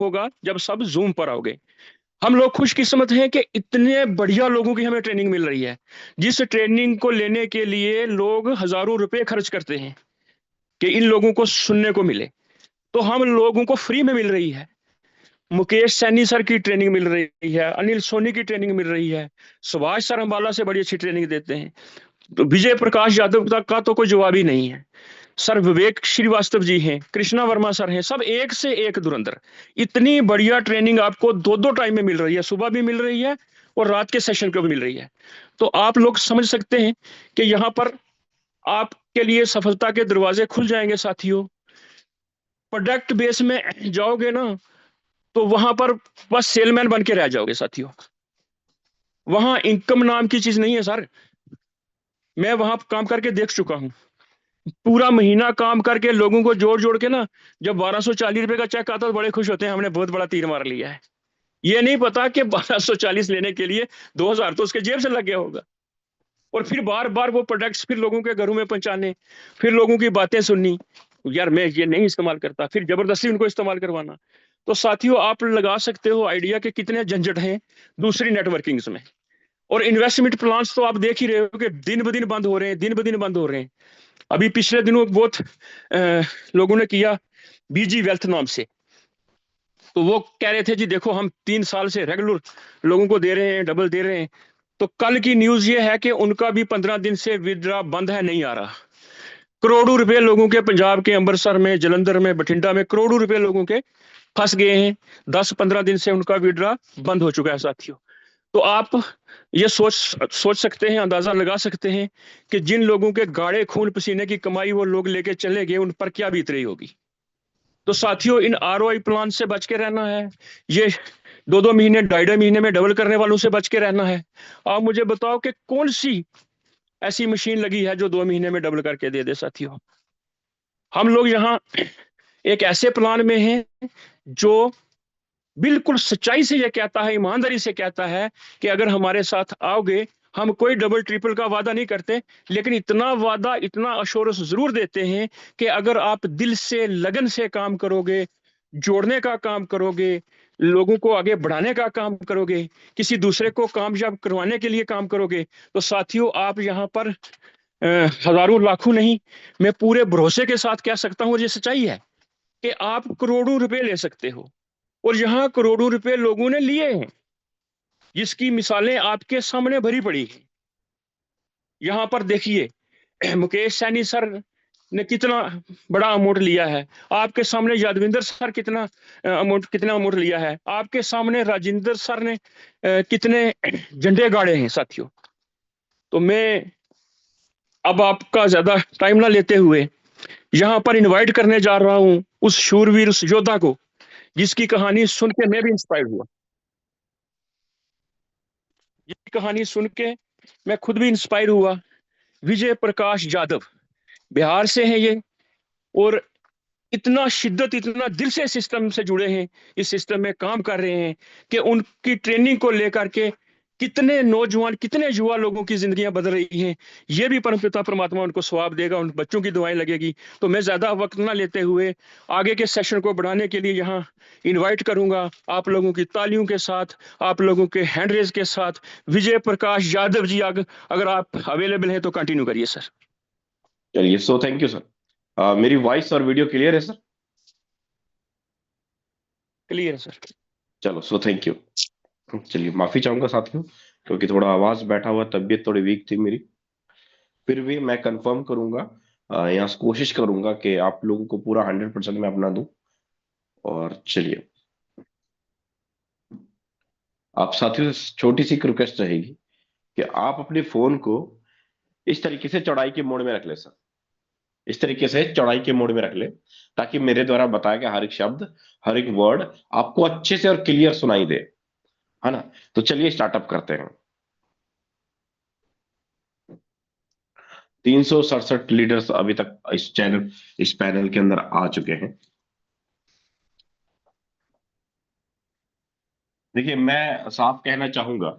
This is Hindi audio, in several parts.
होगा जब सब जूम पर आओगे। हम लोग खुशकिस्मत हैं कि इतने बढ़िया लोगों की हमें ट्रेनिंग मिल रही है, जिस ट्रेनिंग को लेने के लिए लोग हजारों रुपए खर्च करते हैं कि इन लोगों को सुनने को मिले, तो हम लोगों को फ्री में मिल रही है। मुकेश सैनी सर की ट्रेनिंग मिल रही है, अनिल सोनी की ट्रेनिंग मिल रही है, सुभाष सर अंबाला से बड़ी अच्छी ट्रेनिंग देते हैं, तो विजय प्रकाश यादव तक का तो कोई जवाब ही नहीं है। सर विवेक श्रीवास्तव जी हैं, कृष्णा वर्मा सर हैं, सब एक से एक धुरंधर। इतनी बढ़िया ट्रेनिंग आपको दो दो टाइम में मिल रही है, सुबह भी मिल रही है और रात के सेशन को भी मिल रही है। तो आप लोग समझ सकते हैं कि यहाँ पर आपके लिए सफलता के दरवाजे खुल जाएंगे साथियों। प्रोडक्ट बेस में जाओगे ना, तो वहां पर बस सेलमैन बन के रह जाओगे साथियों। वहां इनकम नाम की चीज नहीं है सर। मैं वहां काम करके देख चुका हूं। पूरा महीना काम करके लोगों को जोड़ जोड़ के ना, जब 1240 रुपए का चेक आता है तो बड़े खुश होते हैं, हमने बहुत बड़ा तीर मार लिया है। ये नहीं पता कि 1240 लेने के लिए 2000 तो उसके जेब से लग गया होगा। और फिर बार बार वो प्रोडक्ट्स फिर लोगों के घरों में पहुंचाने, फिर लोगों की बातें सुननी, यार मैं ये नहीं इस्तेमाल करता, फिर जबरदस्ती उनको इस्तेमाल करवाना। तो साथियों आप लगा सकते हो आइडिया के कितने झंझट हैं दूसरी नेटवर्किंग्स में। और इन्वेस्टमेंट प्लान्स तो आप देख ही रहे हो कि दिन ब दिन बंद हो रहे हैं, दिन ब दिन बंद हो रहे हैं। अभी पिछले दिनों बहुत लोगों ने किया बीजी वेल्थ नाम से, तो वो कह रहे थे जी देखो हम 3 साल से रेगुलर लोगों को दे रहे हैं, डबल दे रहे हैं। तो कल की न्यूज ये है कि उनका भी 15 दिन से विड्रा बंद है, नहीं आ रहा। करोड़ों रुपए लोगों के पंजाब के अमृतसर में, जलंधर में, बठिंडा में करोड़ों रुपए लोगों के फंस गए हैं। 10-15 दिन से उनका विड्रा बंद हो चुका है साथियों। तो आप ये सोच सोच सकते हैं, अंदाजा लगा सकते हैं कि जिन लोगों के गाढ़े खून पसीने की कमाई वो लोग लेके चले गए, उन पर क्या बीत रही होगी। तो साथियों इन आरओआई प्लान से बच के रहना है। ये 2-2 महीने, 2.5 महीने में डबल करने वालों से बच के रहना है। आप मुझे बताओ कि कौन सी ऐसी मशीन लगी है जो 2 महीने में डबल करके दे दे साथियों। हम लोग यहाँ एक ऐसे प्लान में हैं जो बिल्कुल सच्चाई से ये कहता है, ईमानदारी से कहता है कि अगर हमारे साथ आओगे, हम कोई डबल ट्रिपल का वादा नहीं करते, लेकिन इतना वादा, इतना अश्योरेंस जरूर देते हैं कि अगर आप दिल से लगन से काम करोगे, जोड़ने का काम करोगे, लोगों को आगे बढ़ाने का काम करोगे, किसी दूसरे को कामयाब करवाने के लिए काम करोगे, तो साथियों आप यहाँ पर हजारों लाखों नहीं, मैं पूरे भरोसे के साथ कह सकता हूँ, और ये सच्चाई है कि आप करोड़ों रुपए ले सकते हो। और यहाँ करोड़ों रुपए लोगों ने लिए हैं, जिसकी मिसालें आपके सामने भरी पड़ी हैं। यहाँ पर देखिए मुकेश सैनी सर ने कितना बड़ा अमाउंट लिया है, आपके सामने यादविंदर सर कितना अमाउंट लिया है, आपके सामने राजेंद्र सर ने कितने झंडे गाड़े हैं साथियों। तो मैं अब आपका ज्यादा टाइम ना लेते हुए यहाँ पर इनवाइट करने जा रहा हूँ उस शूरवीर, उस योद्धा को, जिसकी कहानी सुन के मैं भी इंस्पायर हुआ। ये कहानी सुन के मैं खुद भी इंस्पायर हुआ। विजय प्रकाश यादव बिहार से हैं ये, और इतना शिद्दत, इतना दिल से सिस्टम से जुड़े हैं, इस सिस्टम में काम कर रहे हैं कि उनकी ट्रेनिंग को लेकर के कितने नौजवान, कितने युवा लोगों की जिंदगियां बदल रही हैं। ये भी परमपिता परमात्मा उनको स्वाब देगा, उन बच्चों की दुआएं लगेगी। तो मैं ज्यादा वक्त ना लेते हुए आगे के सेशन को बढ़ाने के लिए यहाँ इनवाइट करूंगा आप लोगों की तालियों के साथ, आप लोगों के हैंड रेज के साथ, विजय प्रकाश यादव जी। अगर आप अवेलेबल हैं तो कंटिन्यू करिए सर। चलिए, सो थैंक यू सर। मेरी वॉइस और वीडियो क्लियर है सर? क्लियर है सर। चलो, सो थैंक यू। चलिए, माफी चाहूंगा साथियों, क्योंकि थोड़ा आवाज बैठा हुआ, तबीयत थोड़ी वीक थी मेरी। फिर भी मैं कंफर्म करूंगा, यहाँ से कोशिश करूंगा कि आप लोगों को पूरा 100% मैं अपना दूं। और चलिए, आप साथियों से छोटी सी रिक्वेस्ट रहेगी कि आप अपने फोन को इस तरीके से चौड़ाई के मोड में रख ले सर। इस तरीके से चौड़ाई के मोड में रख ले, ताकि मेरे द्वारा बताया गया हर एक शब्द, हर एक वर्ड आपको अच्छे से और क्लियर सुनाई दे, है ना? तो चलिए स्टार्टअप करते हैं। 367 लीडर्स अभी तक इस पैनल के अंदर आ चुके हैं। देखिए, मैं साफ कहना चाहूंगा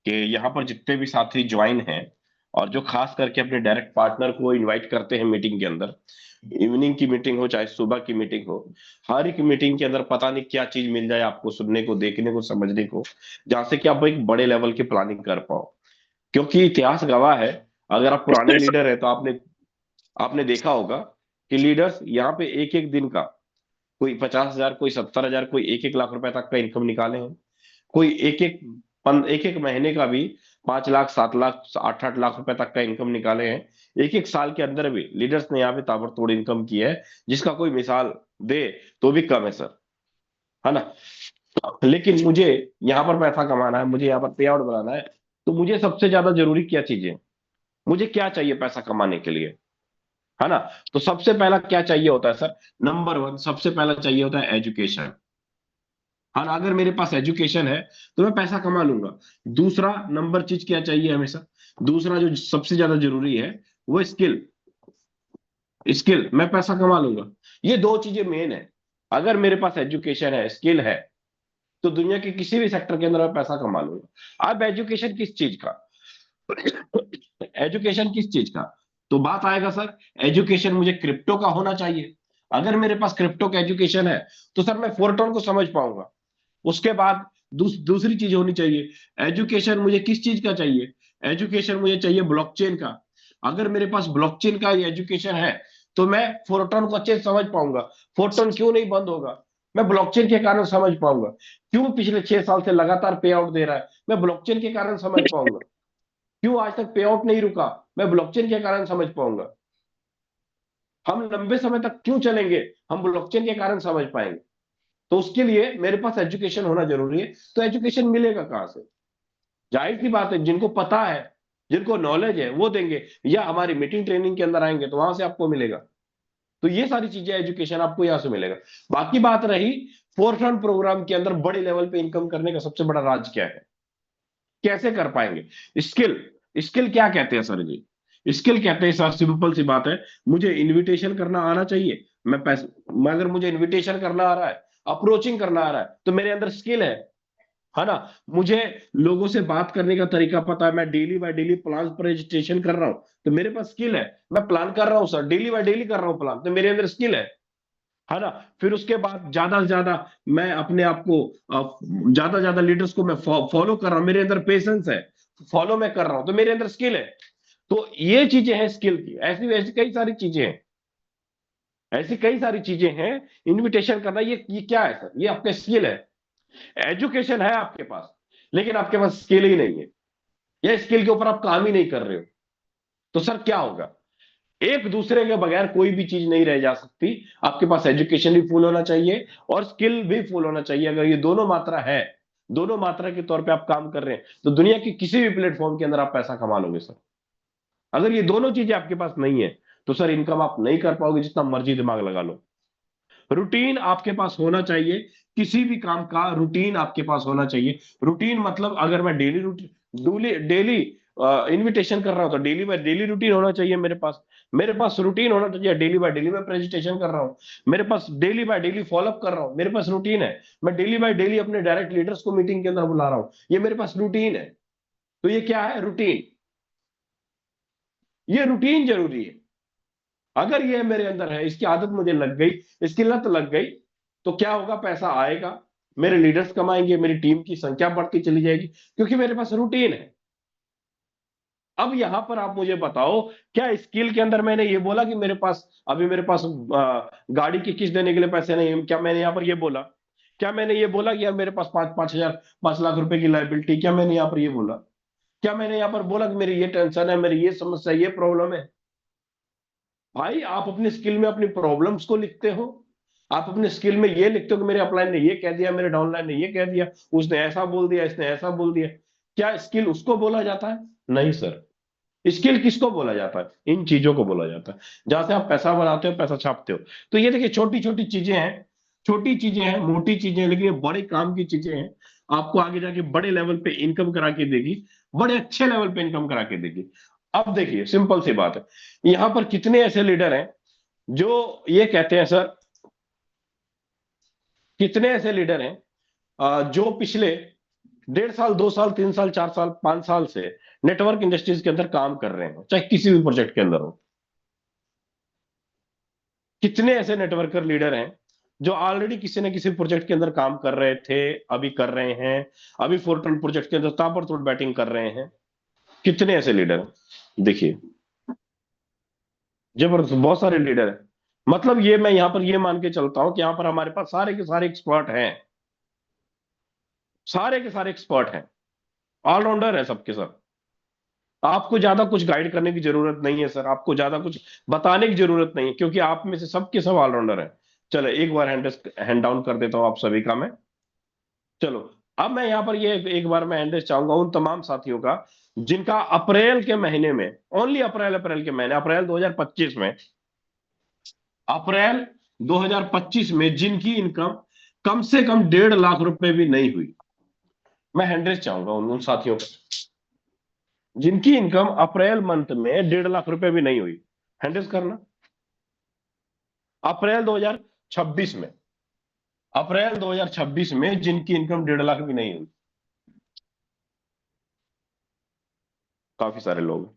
कि यहाँ पर जितने भी साथी ज्वाइन हैं, और जो खास करके अपने डायरेक्ट पार्टनर को इनवाइट करते हैं मीटिंग के अंदर, इवनिंग की मीटिंग हो चाहे सुबह की मीटिंग हो, हर एक मीटिंग के अंदर पता नहीं क्या चीज मिल जाए आपको सुनने को, देखने को, समझने को, जहां से कि आप एक बड़े लेवल की प्लानिंग कर पाओ। क्योंकि इतिहास गवाह है, अगर आप पुराने लीडर है तो आपने आपने देखा होगा कि लीडर्स यहाँ पे एक एक दिन का, कोई 50,000, कोई 70,000, कोई 1-1 लाख रुपए तक का इनकम निकाले हैं। कोई एक एक महीने का भी 5 लाख, 7 लाख, 8-8 लाख रुपए तक का इनकम निकाले हैं। एक एक साल के अंदर भी लीडर्स ने यहाँ पे ताबड़तोड़ इनकम की है, जिसका कोई मिसाल दे तो भी कम है सर, है ना। लेकिन मुझे यहाँ पर पैसा कमाना है, मुझे यहाँ पर पे आउट बनाना है, तो मुझे सबसे ज्यादा जरूरी क्या चीजें, मुझे क्या चाहिए पैसा कमाने के लिए, है ना। तो सबसे पहला क्या चाहिए होता है सर, नंबर वन सबसे पहला चाहिए होता है एजुकेशन। हाँ, अगर मेरे पास एजुकेशन है तो मैं पैसा कमा लूंगा। दूसरा नंबर चीज क्या चाहिए हमेशा, दूसरा जो सबसे ज्यादा जरूरी है वो स्किल। स्किल, मैं पैसा कमा लूंगा। ये दो चीजें मेन है। अगर मेरे पास एजुकेशन है, स्किल है, तो दुनिया के किसी भी सेक्टर के अंदर मैं पैसा कमा लूंगा। अब एजुकेशन किस चीज का, एजुकेशन किस चीज का, तो बात आएगा सर, एजुकेशन मुझे क्रिप्टो का होना चाहिए। अगर मेरे पास क्रिप्टो का एजुकेशन है तो सर मैं फोरटोन को समझ पाऊंगा। उसके बाद दूसरी चीज होनी चाहिए, एजुकेशन मुझे किस चीज का चाहिए, एजुकेशन मुझे चाहिए ब्लॉकचेन का। अगर मेरे पास ब्लॉकचेन का एजुकेशन है तो मैं फोरटोन को अच्छे से समझ पाऊंगा। फोरटोन क्यों नहीं बंद होगा, मैं ब्लॉकचेन के कारण समझ पाऊंगा। क्यों पिछले 6 साल से लगातार पे आउट दे रहा है, मैं ब्लॉकचेन के कारण समझ पाऊंगा। क्यों आज तक पे आउट नहीं रुका, मैं ब्लॉकचेन के कारण समझ पाऊंगा। हम लंबे समय तक क्यों चलेंगे, हम ब्लॉकचेन के कारण समझ पाएंगे। तो उसके लिए मेरे पास एजुकेशन होना जरूरी है। तो एजुकेशन मिलेगा कहां से, जाहिर सी बात है जिनको पता है, जिनको नॉलेज है वो देंगे, या हमारी मीटिंग ट्रेनिंग के अंदर आएंगे तो वहां से आपको मिलेगा। तो ये सारी चीजें, एजुकेशन आपको यहां से मिलेगा। बाकी बात रही फोरफ्रंट प्रोग्राम के अंदर बड़े लेवल पे इनकम करने का सबसे बड़ा राज क्या है, कैसे कर पाएंगे। स्किल, स्किल क्या कहते हैं सर जी, स्किल कहते हैं सर, सिंपल सी बात है, मुझे इनविटेशन करना आना चाहिए। मैं अगर मुझे इनविटेशन करना आ रहा है, अप्रोचिंग करना आ रहा है, तो मेरे अंदर स्किल है ना। मुझे लोगों से बात करने का तरीका पता है, मैं daily by daily plan presentation कर रहा हूं, तो मेरे पास स्किल है। मैं प्लान कर रहा हूं सर, डेली बाय डेली कर रहा हूं प्लान, तो मेरे अंदर स्किल है ना। फिर उसके बाद ज्यादा से ज्यादा मैं अपने आप को ज्यादा ज्यादा लीडर्स को मैं फॉलो कर रहा हूं, मेरे अंदर पेशेंस है, फॉलो मैं कर रहा हूं, तो मेरे अंदर स्किल है। तो ये चीजें हैं स्किल की, ऐसी ऐसी कई सारी चीजें हैं, ऐसी कई सारी चीजें हैं। इनविटेशन करना, ये क्या है सर, ये आपका स्किल है। एजुकेशन है आपके पास, लेकिन आपके पास स्किल ही नहीं है, या स्किल के ऊपर आप काम ही नहीं कर रहे हो, तो सर क्या होगा। एक दूसरे के बगैर कोई भी चीज नहीं रह जा सकती। आपके पास एजुकेशन भी फुल होना चाहिए और स्किल भी फुल होना चाहिए। अगर ये दोनों मात्रा है, दोनों मात्रा के तौर पे आप काम कर रहे हैं, तो दुनिया के किसी भी प्लेटफॉर्म के अंदर आप पैसा कमा लोगे सर। अगर ये दोनों चीजें आपके पास नहीं है तो सर इनकम आप नहीं कर पाओगे, जितना मर्जी दिमाग लगा लो। रूटीन आपके पास होना चाहिए, किसी भी काम का रूटीन आपके पास होना चाहिए। रूटीन मतलब अगर मैं डेली रूटीन डेली इनविटेशन कर रहा हूं तो डेली बाय डेली रूटीन होना चाहिए मेरे पास। मेरे पास रूटीन होना चाहिए, डेली बाय डेली मैं प्रेजेंटेशन कर रहा हूं, मेरे पास डेली बाय डेली फॉलोअप कर रहा हूं, मेरे पास रूटीन है। मैं डेली बाय डेली अपने डायरेक्ट लीडर्स को मीटिंग के अंदर बुला रहा हूं, ये मेरे पास रूटीन है। तो ये क्या है, रूटीन। ये रूटीन जरूरी है। अगर ये मेरे अंदर है, इसकी आदत मुझे लग गई, इसकी लत लग गई, तो क्या होगा, पैसा आएगा, मेरे लीडर्स कमाएंगे, मेरी टीम की संख्या बढ़ती चली जाएगी, क्योंकि मेरे पास रूटीन है। अब यहां पर आप मुझे बताओ, क्या स्किल के अंदर मैंने ये बोला कि मेरे पास अभी मेरे पास गाड़ी की किस्त देने के लिए पैसे नहीं है, क्या मैंने यहाँ पर ये बोला। क्या मैंने ये बोला कि यार मेरे पास 5-5 हजार, 5 लाख रुपए की लाइबिलिटी, क्या मैंने यहाँ पर ये बोला। क्या मैंने यहाँ पर बोला कि मेरी ये टेंशन है, मेरी ये समस्या, ये प्रॉब्लम है। भाई आप अपने स्किल में अपनी प्रॉब्लम्स को लिखते हो, आप अपने स्किल में ये लिखते हो कि मेरे अपलाइन ने ये कह दिया, मेरे डाउनलाइन ने ये कह दिया, उसने ऐसा बोल दिया, इसने ऐसा बोल दिया। क्या स्किल उसको बोला जाता है, नहीं सर। स्किल किसको बोला जाता है, इन चीजों को बोला जाता है, जहां से आप पैसा बनाते हो, पैसा छापते हो। तो ये देखिए छोटी छोटी चीजें हैं, छोटी चीजें हैं, मोटी चीजें हैं, लेकिन ये बड़े काम की चीजें हैं। आपको आगे जाके बड़े लेवल पे इनकम करा के देगी, बड़े अच्छे लेवल पे इनकम करा के देगी। अब देखिए सिंपल सी बात है, यहां पर कितने ऐसे लीडर हैं जो ये कहते हैं सर, कितने ऐसे लीडर हैं जो पिछले 1.5 साल, 2 साल, 3 साल, 4 साल, 5 साल से नेटवर्क इंडस्ट्रीज के अंदर काम कर रहे हो, चाहे किसी भी प्रोजेक्ट के अंदर हो। कितने ऐसे नेटवर्कर लीडर हैं जो ऑलरेडी किसी न किसी प्रोजेक्ट के अंदर काम कर रहे थे, अभी कर रहे हैं, अभी फोरट्रेन प्रोजेक्ट के अंदर ताबड़तोड़ बैटिंग कर रहे हैं। कितने ऐसे लीडर हैं देखिए, जबरदस्त, बहुत सारे लीडर हैं। मतलब ये मैं यहां पर ये मान के चलता हूं कि यहां पर हमारे पास सारे के सारे एक्सपर्ट हैं, सारे के सारे एक्सपर्ट हैं, ऑलराउंडर है सबके सब। आपको ज्यादा कुछ गाइड करने की जरूरत नहीं है सर, आपको ज्यादा कुछ बताने की जरूरत नहीं है, क्योंकि आप में से सबके सब ऑलराउंडर हैं। चलो एक बार हैंड डाउन कर देता हूं आप सभी का मैं। चलो, अब मैं यहां पर ये एक बार मैं हैंड चाहूंगा उन तमाम साथियों का जिनका अप्रैल के महीने में, ओनली अप्रैल के महीने, अप्रैल 2025 में, अप्रैल 2025 में जिनकी इनकम कम से कम 1.5 लाख रुपए भी नहीं हुई। मैं हैंड चाहूंगा उन साथियों का जिनकी इनकम अप्रैल मंथ में 1.5 लाख रुपए भी नहीं हुई। हैंडल्स करना। अप्रैल 2026 में, अप्रैल 2026 में जिनकी इनकम 1.5 लाख भी नहीं हुई। काफी सारे लोग हैं।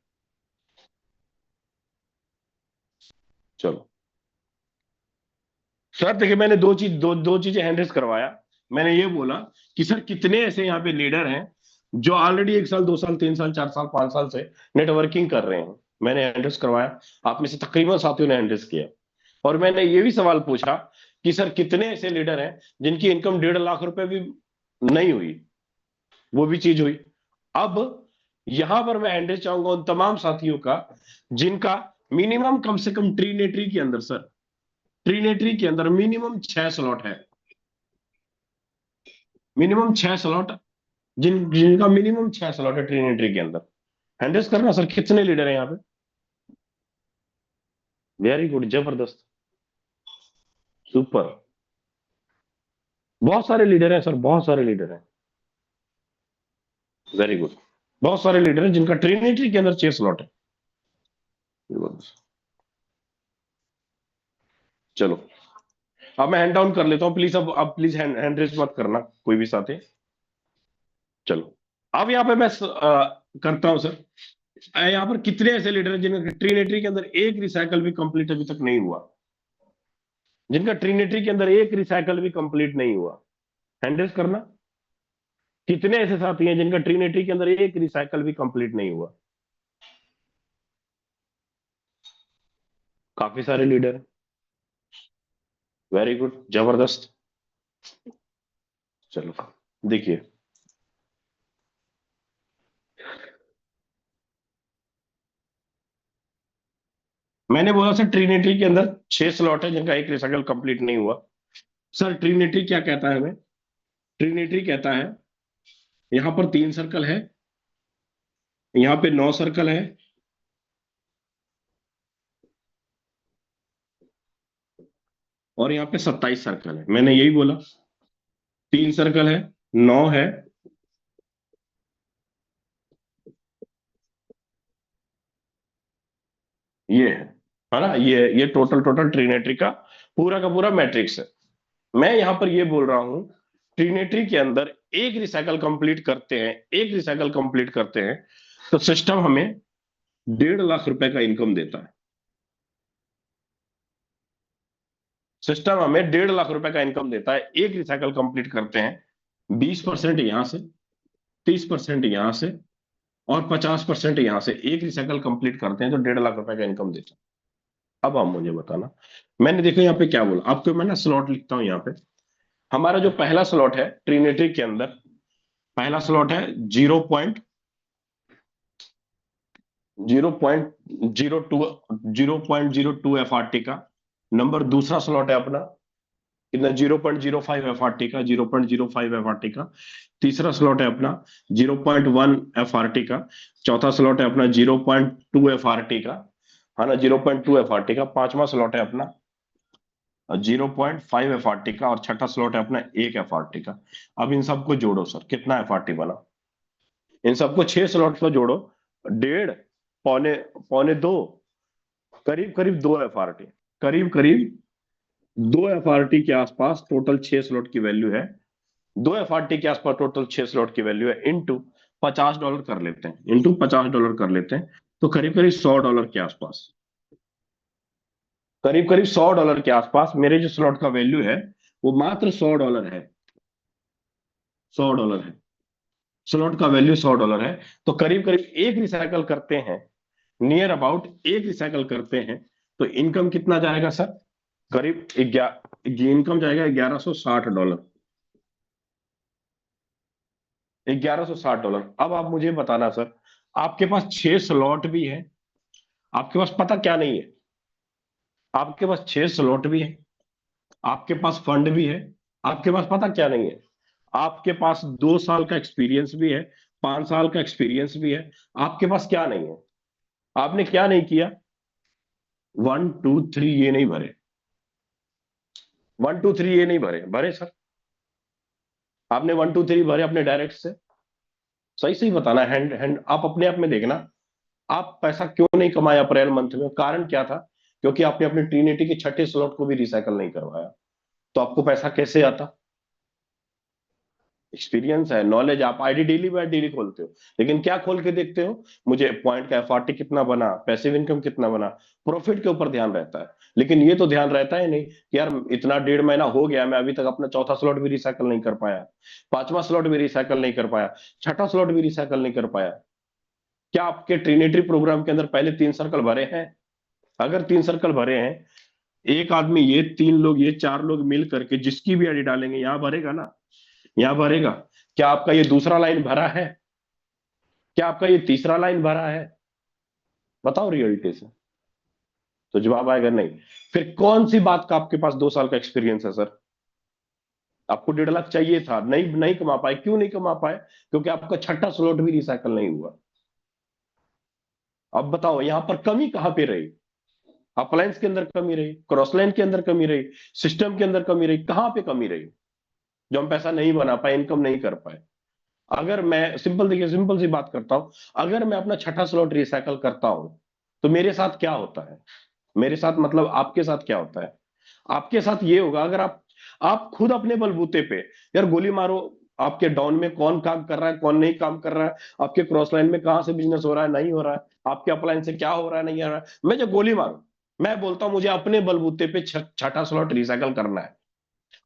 चलो सर, देखिए मैंने दो चीजें हैंडल्स करवाया। मैंने ये बोला कि सर कितने ऐसे यहाँ पे लीडर हैं जो ऑलरेडी 1 साल, 2 साल, 3 साल, 4 साल, 5 साल से नेटवर्किंग कर रहे हैं। मैंने हैंडल्स करवाया, आप में से तकरीबन साथियों ने हैंडल्स किया। और मैंने ये भी सवाल पूछा कि सर कितने ऐसे लीडर हैं जिनकी इनकम 1.5 लाख रुपए भी नहीं हुई, वो भी चीज हुई। अब यहां पर मैं हैंडल चाहूंगा उन तमाम साथियों का जिनका मिनिमम कम से कम ट्रीनेट्री के अंदर, सर ट्रीनेट्री के अंदर मिनिमम 6 स्लॉट है, मिनिमम 6 स्लॉट, जिनका मिनिमम 6 स्लॉट है ट्रीनेट्री के अंदर। हैंडल्स करना सर, कितने लीडर हैं यहाँ पे? वेरी गुड, जबरदस्त, सुपर। बहुत सारे लीडर हैं सर, बहुत सारे लीडर हैं। वेरी गुड, बहुत सारे लीडर हैं जिनका ट्रिनिटी के अंदर 6 स्लॉट है। चलो, अब मैं हैंड डाउन कर लेता हूं प्लीज। अब प्लीज हैंड रेज मत करना कोई भी साथी। चलो, अब यहाँ पे मैं करता हूं सर। यहाँ पर कितने ऐसे लीडर हैं जिनका ट्रिनिटी के अंदर एक रिसाइकल भी कंप्लीट अभी तक नहीं हुआ, जिनका ट्रिनिटी के अंदर एक रिसाइकल भी कंप्लीट नहीं हुआ? हैंड रेज करना। कितने ऐसे साथी हैं जिनका ट्रिनिटी के अंदर एक रिसाइकल भी कंप्लीट नहीं हुआ? काफी सारे लीडर। वेरी गुड, जबरदस्त। चलो देखिए, मैंने बोला सर ट्रिनिटी के अंदर 6 स्लॉट है जिनका एक रिसाइकल कंप्लीट नहीं हुआ। सर ट्रिनिटी क्या कहता है हमें? ट्रिनिटी कहता है यहां पर 3 सर्कल है, यहां पे 9 सर्कल है, और यहाँ पे 27 सर्कल है। मैंने यही बोला, 3 सर्कल है, 9 है, ये है ना, ये टोटल टोटल ट्रिनेट्री का पूरा मैट्रिक्स है। मैं यहां पर ये बोल रहा हूं, ट्रिनेट्री के अंदर एक रिसाइकल कंप्लीट करते हैं, एक रिसाइकल कंप्लीट करते हैं तो सिस्टम हमें 1.5 लाख रुपए का इनकम देता है। सिस्टम हमें 1.5 लाख रुपए का इनकम देता है, एक रिसाइकल कंप्लीट करते हैं। 20% यहां से, 30% यहां से, और 50% यहां से एक रिसाइकल कंप्लीट करते हैं तो 1.5 लाख रुपए का इनकम देता है। अब आप मुझे बताना, मैंने देखो यहाँ पे क्या बोला आपको, मैं ना स्लॉट लिखता हूं यहाँ पे। हमारा जो पहला स्लॉट है ट्रिनेट्री के अंदर, पहला स्लॉट है 0.02 का। नंबर दूसरा स्लॉट है अपना कितना, 0.05 का, 0.05 का। तीसरा स्लॉट है अपना 0.1 का। चौथा स्लॉट है अपना 0.2 का, है ना, 0.2 का। पांचवा स्लॉट है अपना 0.5 का, और छठा स्लॉट है अपना 1 का। अब इन सबको जोड़ो सर, कितना एफ बना? इन सबको 6 स्लॉट को जोड़ो, 1.5, पौने पौने 2, करीब करीब 2 एफ, करीब करीब 2 एफ के आसपास टोटल 6 स्लॉट की वैल्यू है। 2 FRT के आसपास टोटल 6 स्लॉट की वैल्यू है, इनटू $50 कर लेते हैं, इनटू $50 कर लेते हैं, तो करीब करीब $100 के आसपास, करीब करीब $100 के आसपास मेरे जो स्लॉट का वैल्यू है वो मात्र $100 है। $100 है स्लॉट का वैल्यू, $100 है। तो करीब करीब एक रिसाइकल करते हैं, नियर अबाउट एक रिसाइकल करते हैं, तो इनकम कितना जाएगा सर? करीब इनकम जाएगा $1160। $1160। अब आप मुझे बताना सर, आपके पास 6 स्लॉट भी है, आपके पास पता क्या नहीं है, आपके पास 6 स्लॉट भी है, आपके पास फंड भी है, आपके पास पता क्या नहीं है, आपके पास 2 साल का एक्सपीरियंस भी है, 5 साल का एक्सपीरियंस भी है, आपके पास क्या नहीं है? आपने क्या नहीं किया? 1 2 3 ये नहीं भरे, 1 2 3 ये नहीं भरे, भरे सर? आपने 1 2 3 भरे अपने डायरेक्ट से? सही सही बताना, हैंड हैंड आप अपने आप में देखना, आप पैसा क्यों नहीं कमाया अप्रैल मंथ में? कारण क्या था? क्योंकि आपने अपने ट्रिनिटी के छठे स्लॉट को भी रिसाइकल नहीं करवाया, तो आपको पैसा कैसे आता? एक्सपीरियंस है, नॉलेज। आप आईडी डेली बाय डेली खोलते हो, लेकिन क्या खोल के देखते हो? मुझे पॉइंट का एफआरटी कितना बना, पैसिव इनकम कितना बना, प्रॉफिट के ऊपर ध्यान रहता है। लेकिन ये तो ध्यान रहता है नहीं कि यार इतना 1.5 महीना हो गया, मैं अभी तक अपना चौथा स्लॉट भी रिसाइकल नहीं कर पाया, पांचवा स्लॉट भी रिसाइकल नहीं कर पाया, छठा स्लॉट भी रिसाइकल नहीं कर पाया। क्या आपके ट्रिनिटी प्रोग्राम के अंदर पहले 3 सर्कल भरे हैं? अगर 3 सर्कल भरे हैं, एक आदमी, ये 3 लोग, ये 4 लोग मिल करके जिसकी भी आईडी डालेंगे यहां भरेगा ना, यहां भरेगा। क्या आपका ये दूसरा लाइन भरा है? क्या आपका ये तीसरा लाइन भरा है? बताओ रियलिटी से, तो जवाब आएगा नहीं। फिर कौन सी बात का आपके पास 2 साल का एक्सपीरियंस है सर? आपको 1.5 लाख चाहिए था, नहीं नहीं कमा पाए, क्यों नहीं कमा पाए? क्योंकि आपका छठा स्लॉट भी रिसाइकल नहीं हुआ। अब बताओ यहां पर कमी कहां पे रही? अपलायंस के अंदर कमी रही, क्रॉस लाइन के अंदर कमी रही, सिस्टम के अंदर कमी रही, कहां पे कमी रही जो हम पैसा नहीं बना पाए, इनकम नहीं कर पाए? अगर मैं सिंपल, देखिए सिंपल सी बात करता हूं, अगर मैं अपना छठा स्लॉट रिसाइकल करता हूं तो मेरे साथ क्या होता है? मेरे साथ मतलब आपके साथ क्या होता है? आपके साथ ये होगा, अगर आप खुद अपने बलबूते पे यार गोली मारो, आपके डाउन में कौन काम कर रहा है, कौन नहीं काम कर रहा है, आपके क्रॉस लाइन में कहां से बिजनेस हो रहा है, नहीं हो रहा है, आपके अपलाइन से क्या हो रहा है, नहीं हो रहा है, मैं जो गोली मारू, मैं बोलता हूं मुझे अपने बलबूते पे छठा स्लॉट रिसाइकल करना है।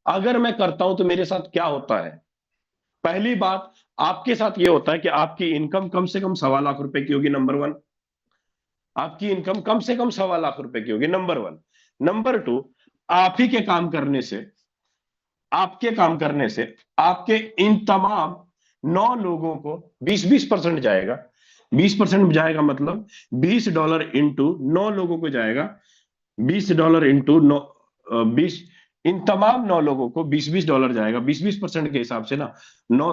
अगर मैं करता हूं तो मेरे साथ क्या होता है? पहली बात, आपके साथ ये होता है कि आपकी इनकम कम से कम 1.25 लाख रुपए की होगी, नंबर वन। आपकी इनकम कम से कम 1.25 लाख रुपए की होगी, नंबर वन। नंबर टू, आप ही के काम करने से, आपके काम करने से आपके इन तमाम 9 लोगों को 20-20% जाएगा। 20% जाएगा मतलब $20 इंटू 9 लोगों को जाएगा, $20 इंटू 9, 20, इन तमाम 9 लोगों को 20-20 डॉलर जाएगा, 20-20% के हिसाब से ना, 9,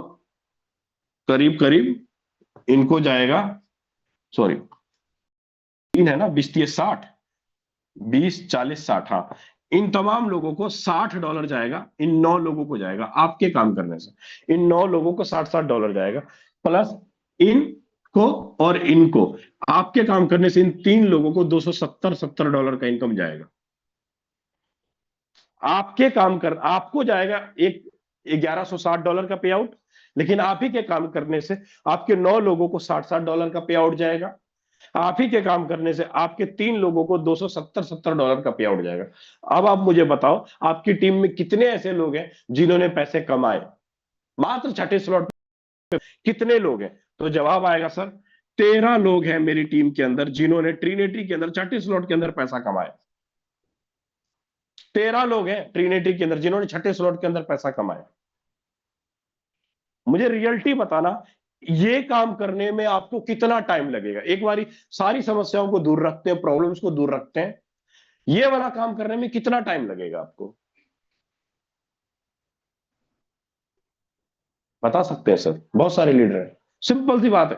करीब करीब इनको जाएगा, सॉरी 3 है ना, 20 30 60, 20 40 60, हाँ, इन तमाम लोगों को $60 जाएगा, इन 9 लोगों को जाएगा आपके काम करने से, इन 9 लोगों को 60-60 जाएगा, प्लस इनको और इनको, आपके काम करने से इन 3 लोगों को $270 का इनकम जाएगा। आपके काम कर आपको जाएगा एक $1160 का पे आउट, लेकिन आप ही के काम करने से आपके 9 लोगों को 60-60 का पे आउट जाएगा। आप ही के काम करने से आपके 3 लोगों को $270 का पे आउट जाएगा। अब आप मुझे बताओ, आपकी टीम में कितने ऐसे लोग हैं जिन्होंने पैसे कमाए मात्र छठे स्लॉट? कितने लोग हैं? तो जवाब आएगा सर, 13 लोग हैं मेरी टीम के अंदर जिन्होंने ट्रिनिटी के अंदर छठे स्लॉट के अंदर पैसा कमाया। 13 लोग हैं ट्रिनिटी के अंदर जिन्होंने छठे स्लॉट के अंदर पैसा कमाया। मुझे रियलिटी बताना, ये काम करने में आपको कितना टाइम लगेगा? एक बारी सारी समस्याओं को दूर रखते हैं, प्रॉब्लम्स को दूर रखते हैं, ये वाला काम करने में कितना टाइम लगेगा आपको? बता सकते हैं सर, बहुत सारे लीडर हैं। सिंपल सी बात है,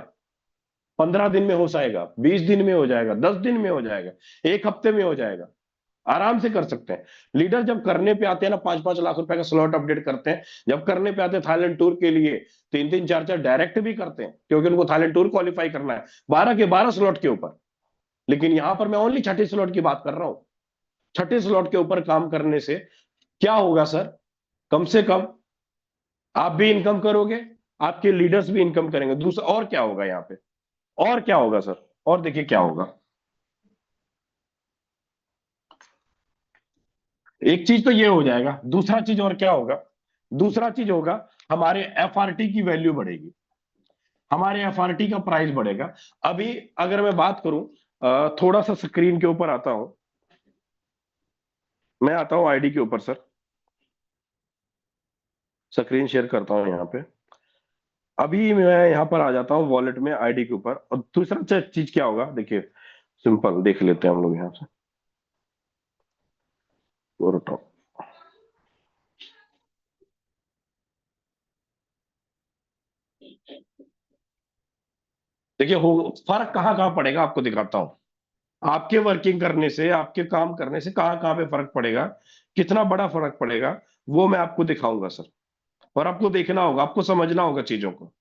15 दिन में हो जाएगा, 20 दिन में हो जाएगा, 10 दिन में हो जाएगा, एक हफ्ते में हो जाएगा, आराम से कर सकते हैं। लीडर जब करने पे आते हैं ना, 5-5 लाख रुपए का स्लॉट अपडेट करते हैं, जब करने पे आते हैं थाईलैंड टूर के लिए, 3-3 4-4 डायरेक्ट भी करते हैं क्योंकि उनको थाईलैंड टूर क्वालिफाई करना है 12 के 12 स्लॉट के ऊपर। लेकिन यहां पर मैं ओनली छठे स्लॉट की बात कर रहा हूं। छठे स्लॉट के ऊपर काम करने से क्या होगा सर? कम से कम आप भी इनकम करोगे, आपके लीडर्स भी इनकम करेंगे। दूसरा और क्या होगा यहाँ पे, और क्या होगा सर, और देखिए क्या होगा। एक चीज तो ये हो जाएगा, दूसरा चीज और क्या होगा, दूसरा चीज होगा हमारे एफआरटी की वैल्यू बढ़ेगी, हमारे एफआरटी का प्राइस बढ़ेगा। अभी अगर मैं बात करूं, थोड़ा सा स्क्रीन के ऊपर आता हूं, मैं आता हूं आईडी के ऊपर सर, स्क्रीन शेयर करता हूं यहाँ पे। अभी मैं यहाँ पर आ जाता हूँ वॉलेट में आईडी के ऊपर, और दूसरा चीज क्या होगा देखिए, सिंपल देख लेते हैं हम लोग यहाँ से। देखिए हो, फर्क कहाँ कहाँ पड़ेगा आपको दिखाता हूँ। आपके वर्किंग करने से, आपके काम करने से कहाँ कहाँ पे फर्क पड़ेगा, कितना बड़ा फर्क पड़ेगा, वो मैं आपको दिखाऊंगा सर। और आपको देखना होगा, आपको समझना होगा चीजों को।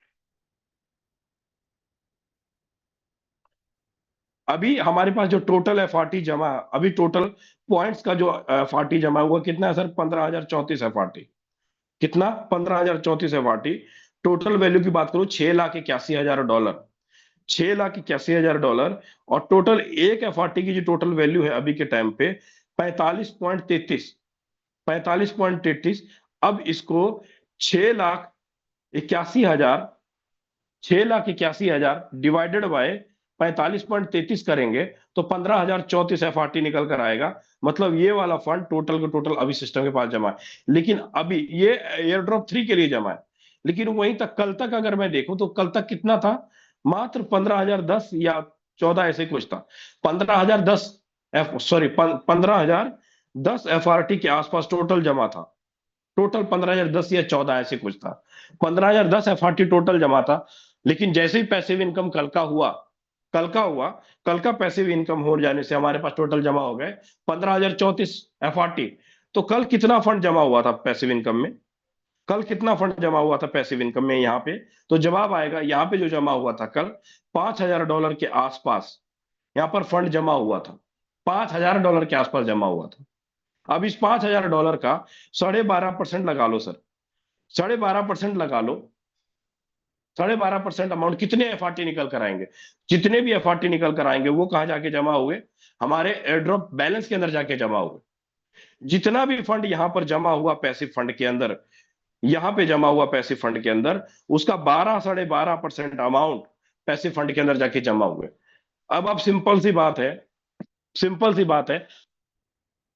अभी हमारे पास जो टोटल एफआरटी जमा है, अभी टोटल पॉइंट्स का जो एफआरटी जमा हुआ कितना है सर, 15,034 एफआरटी। कितना, 15,034 एफआरटी। टोटल वैल्यू की बात करूं, 6,81,000 डॉलर, 6,81,000 डॉलर। और टोटल एक एफआरटी की जो टोटल वैल्यू है अभी के टाइम पे 45.33, 45.33। अब इसको 6,81,000, 6,81,000 डिवाइडेड बाय 45.33 करेंगे तो 15,034 एफआरटी निकल कर आएगा। मतलब ये वाला फंड टोटल का टोटल अभी सिस्टम के पास जमा है। लेकिन अभी ये एयर ड्रॉप 3 के लिए जमा है, लेकिन वहीं तक कल तक अगर मैं देखूं तो कल तक कितना था, मात्र 15,010 या 14 ऐसे कुछ था। 15,010 सॉरी 15,010 एफआरटी के आसपास टोटल जमा था। टोटल 15,010 या 14 ऐसे कुछ था। 15,010 एफआरटी टोटल जमा था। लेकिन जैसे ही पैसिव इनकम कल का हुआ, कल का पैसिव इनकम हो जाने से हमारे पास टोटल जमा हो गए 15,034 एफआरटी। तो कल कितना फंड जमा हुआ था पैसिव इनकम में, कल कितना फंड जमा हुआ था पैसिव इनकम में यहाँ पे, तो जवाब आएगा यहाँ पे जो जमा हुआ था कल, 5,000 डॉलर के आसपास यहाँ पर फंड जमा हुआ था। 5,000 डॉलर के आसपास जमा हुआ था। अब इस 5,000 डॉलर का 12.5% लगा लो सर, 12.5% लगा लो। 12.5% अमाउंट कितने एफआरटी निकल कर आएंगे, जितने भी एफआरटी निकल कर आएंगे वो कहाँ जाके जमा हुए, हमारे एयरड्रॉप बैलेंस के अंदर जाके जमा हुए। जितना भी फंड यहां पर जमा हुआ पैसिव फंड के अंदर, यहां पे जमा हुआ पैसिव फंड के अंदर, उसका 12 12.5% अमाउंट पैसिव फंड के अंदर जाके जमा हुए। अब सिंपल सी बात है, सिंपल सी बात है,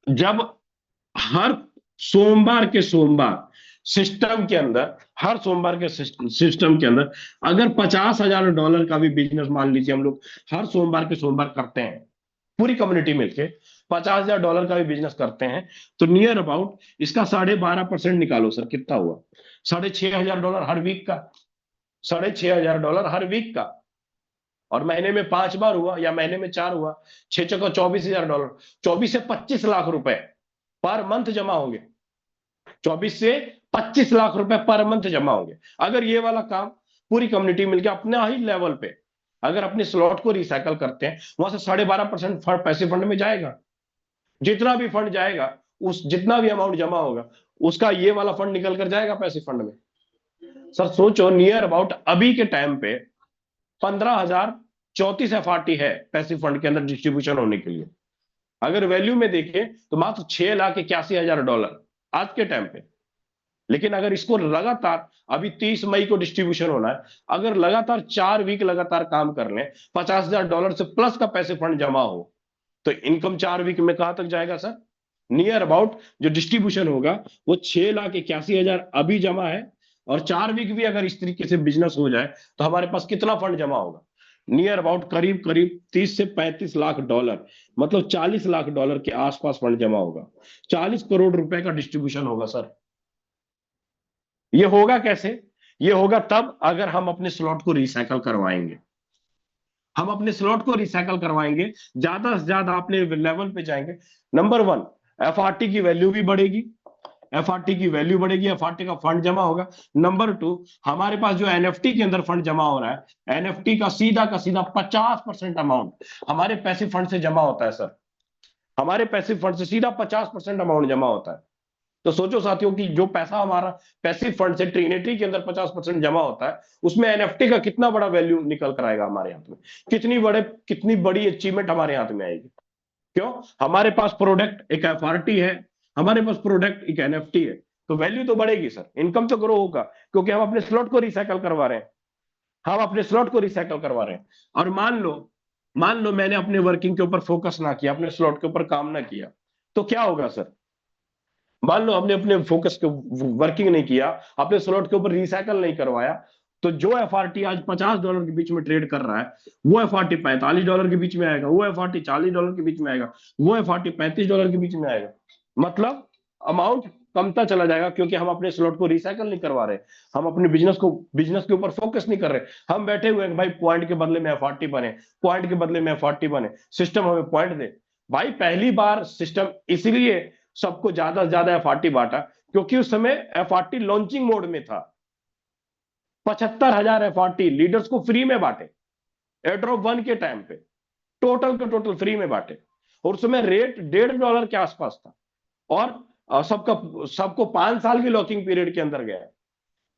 जब हर सोमवार के सोमवार सिस्टम के अंदर, हर सोमवार के सिस्टम के अंदर अगर 50,000 डॉलर का भी बिजनेस मान लीजिए हम लोग हर सोमवार के सोमवार करते हैं, पूरी कम्युनिटी मिलके 50,000 डॉलर का भी बिजनेस करते हैं, तो नियर अबाउट इसका 12.5% निकालो सर, कितना हुआ, 6,500 डॉलर हर वीक का, 6,500 डॉलर हर वीक का। और महीने में 5 बार हुआ या महीने में 4 हुआ, 6 चौका 24,000 डॉलर, 24 से 25 लाख रुपए पर मंथ जमा होंगे, 24 से 25 लाख रुपए पर मंथ जमा होंगे। अगर ये वाला काम पूरी कम्युनिटी मिलकर अपने ही लेवल पे अगर अपने स्लॉट को रिसाइकल करते हैं, वहां से 12.5% पैसे फंड में जाएगा। जितना भी फंड जाएगा, उस जितना भी अमाउंट जमा होगा उसका ये वाला फंड निकल कर जाएगा पैसे फंड में। सर सोचो, नियर अबाउट अभी के टाइम पे 15,034 एफआरटी है पैसिव फंड के अंदर डिस्ट्रीब्यूशन होने के लिए। अगर वैल्यू में देखें तो मात्र 6,81,000 डॉलर आज के टाइम पे। लेकिन अगर इसको लगातार, अभी 30 मई को डिस्ट्रीब्यूशन होना है, अगर लगातार 4 वीक लगातार काम कर लें, 50,000 डॉलर से प्लस का पैसे फंड जमा हो, तो इनकम 4 वीक में कहां तक जाएगा सर, नियर अबाउट जो डिस्ट्रीब्यूशन होगा वो 6,81,000 अभी जमा है। और 4 वीक भी अगर इस तरीके से बिजनेस हो जाए तो हमारे पास कितना फंड जमा होगा, नियर अबाउट करीब करीब 30 से 35 लाख डॉलर, मतलब 40 लाख डॉलर के आसपास फंड जमा होगा। 40 करोड़ रुपए का डिस्ट्रीब्यूशन होगा सर। ये होगा कैसे, ये होगा तब अगर हम अपने स्लॉट को रिसाइकल करवाएंगे, हम अपने स्लॉट को रिसाइकल करवाएंगे, ज्यादा से ज्यादा अपने लेवल पे जाएंगे। नंबर 1, एफआरटी की वैल्यू भी बढ़ेगी, एफआरटी की वैल्यू बढ़ेगी, एफआरटी का फंड जमा होगा। नंबर 2, हमारे पास जो एनएफटी के अंदर फंड जमा हो रहा है, एनएफटी का सीधा 50% अमाउंट हमारे पैसिव फंड से जमा होता है सर। हमारे पैसिव फंड से सीधा 50% अमाउंट जमा होता है। तो सोचो साथियों कि जो पैसा हमारा पैसिव फंड से ट्रिनिटी के अंदर 50% जमा होता है, उसमें एनएफटी का कितना बड़ा वैल्यू निकल कर आएगा हमारे हाथ में, कितनी बड़ी अचीवमेंट हमारे हाथ में आएगी। क्यों? हमारे पास प्रोडक्ट एक एफआरटी है, हमारे पास प्रोडक्ट एक एनएफटी है, तो वैल्यू तो बढ़ेगी सर, इनकम तो ग्रो होगा, क्योंकि हम अपने स्लॉट को रिसाइकल करवा रहे हैं, हम अपने स्लॉट को रिसाइकल करवा रहे हैं। और मान लो मैंने अपने वर्किंग के ऊपर फोकस ना किया, अपने स्लॉट के ऊपर काम ना किया, तो क्या होगा सर? मान लो हमने अपने फोकस के वर्किंग नहीं किया, अपने स्लॉट के ऊपर रिसाइकल नहीं करवाया, तो जो एफआरटी आज $50 के बीच में ट्रेड कर रहा है, वो एफआरटी $45 के बीच में आएगा, वो एफआरटी $40 के बीच में आएगा, वो एफआरटी $35 के बीच में आएगा। मतलब अमाउंट कमता चला जाएगा, क्योंकि हम अपने स्लॉट को रिसाइकल नहीं करवा रहे, हम अपने बिजनेस के ऊपर फोकस नहीं कर रहे, हम बैठे हुए हैं भाई पॉइंट के बदले में एफआरटी बने, पॉइंट के बदले में एफआरटी बने, सिस्टम हमें पॉइंट दे। भाई पहली बार सिस्टम इसलिए सबको ज्यादा से ज्यादा एफआरटी बांटा, क्योंकि उस समय एफआरटी लॉन्चिंग मोड में था। 75,000 एफआरटी लीडर्स को फ्री में बांटे, एयरड्रॉप 1 के टाइम पे, टोटल के टोटल फ्री में बांटे, और उस समय रेट $1.5 के आसपास था। और सबका सबको 5 साल की लॉकिंग पीरियड के अंदर गया,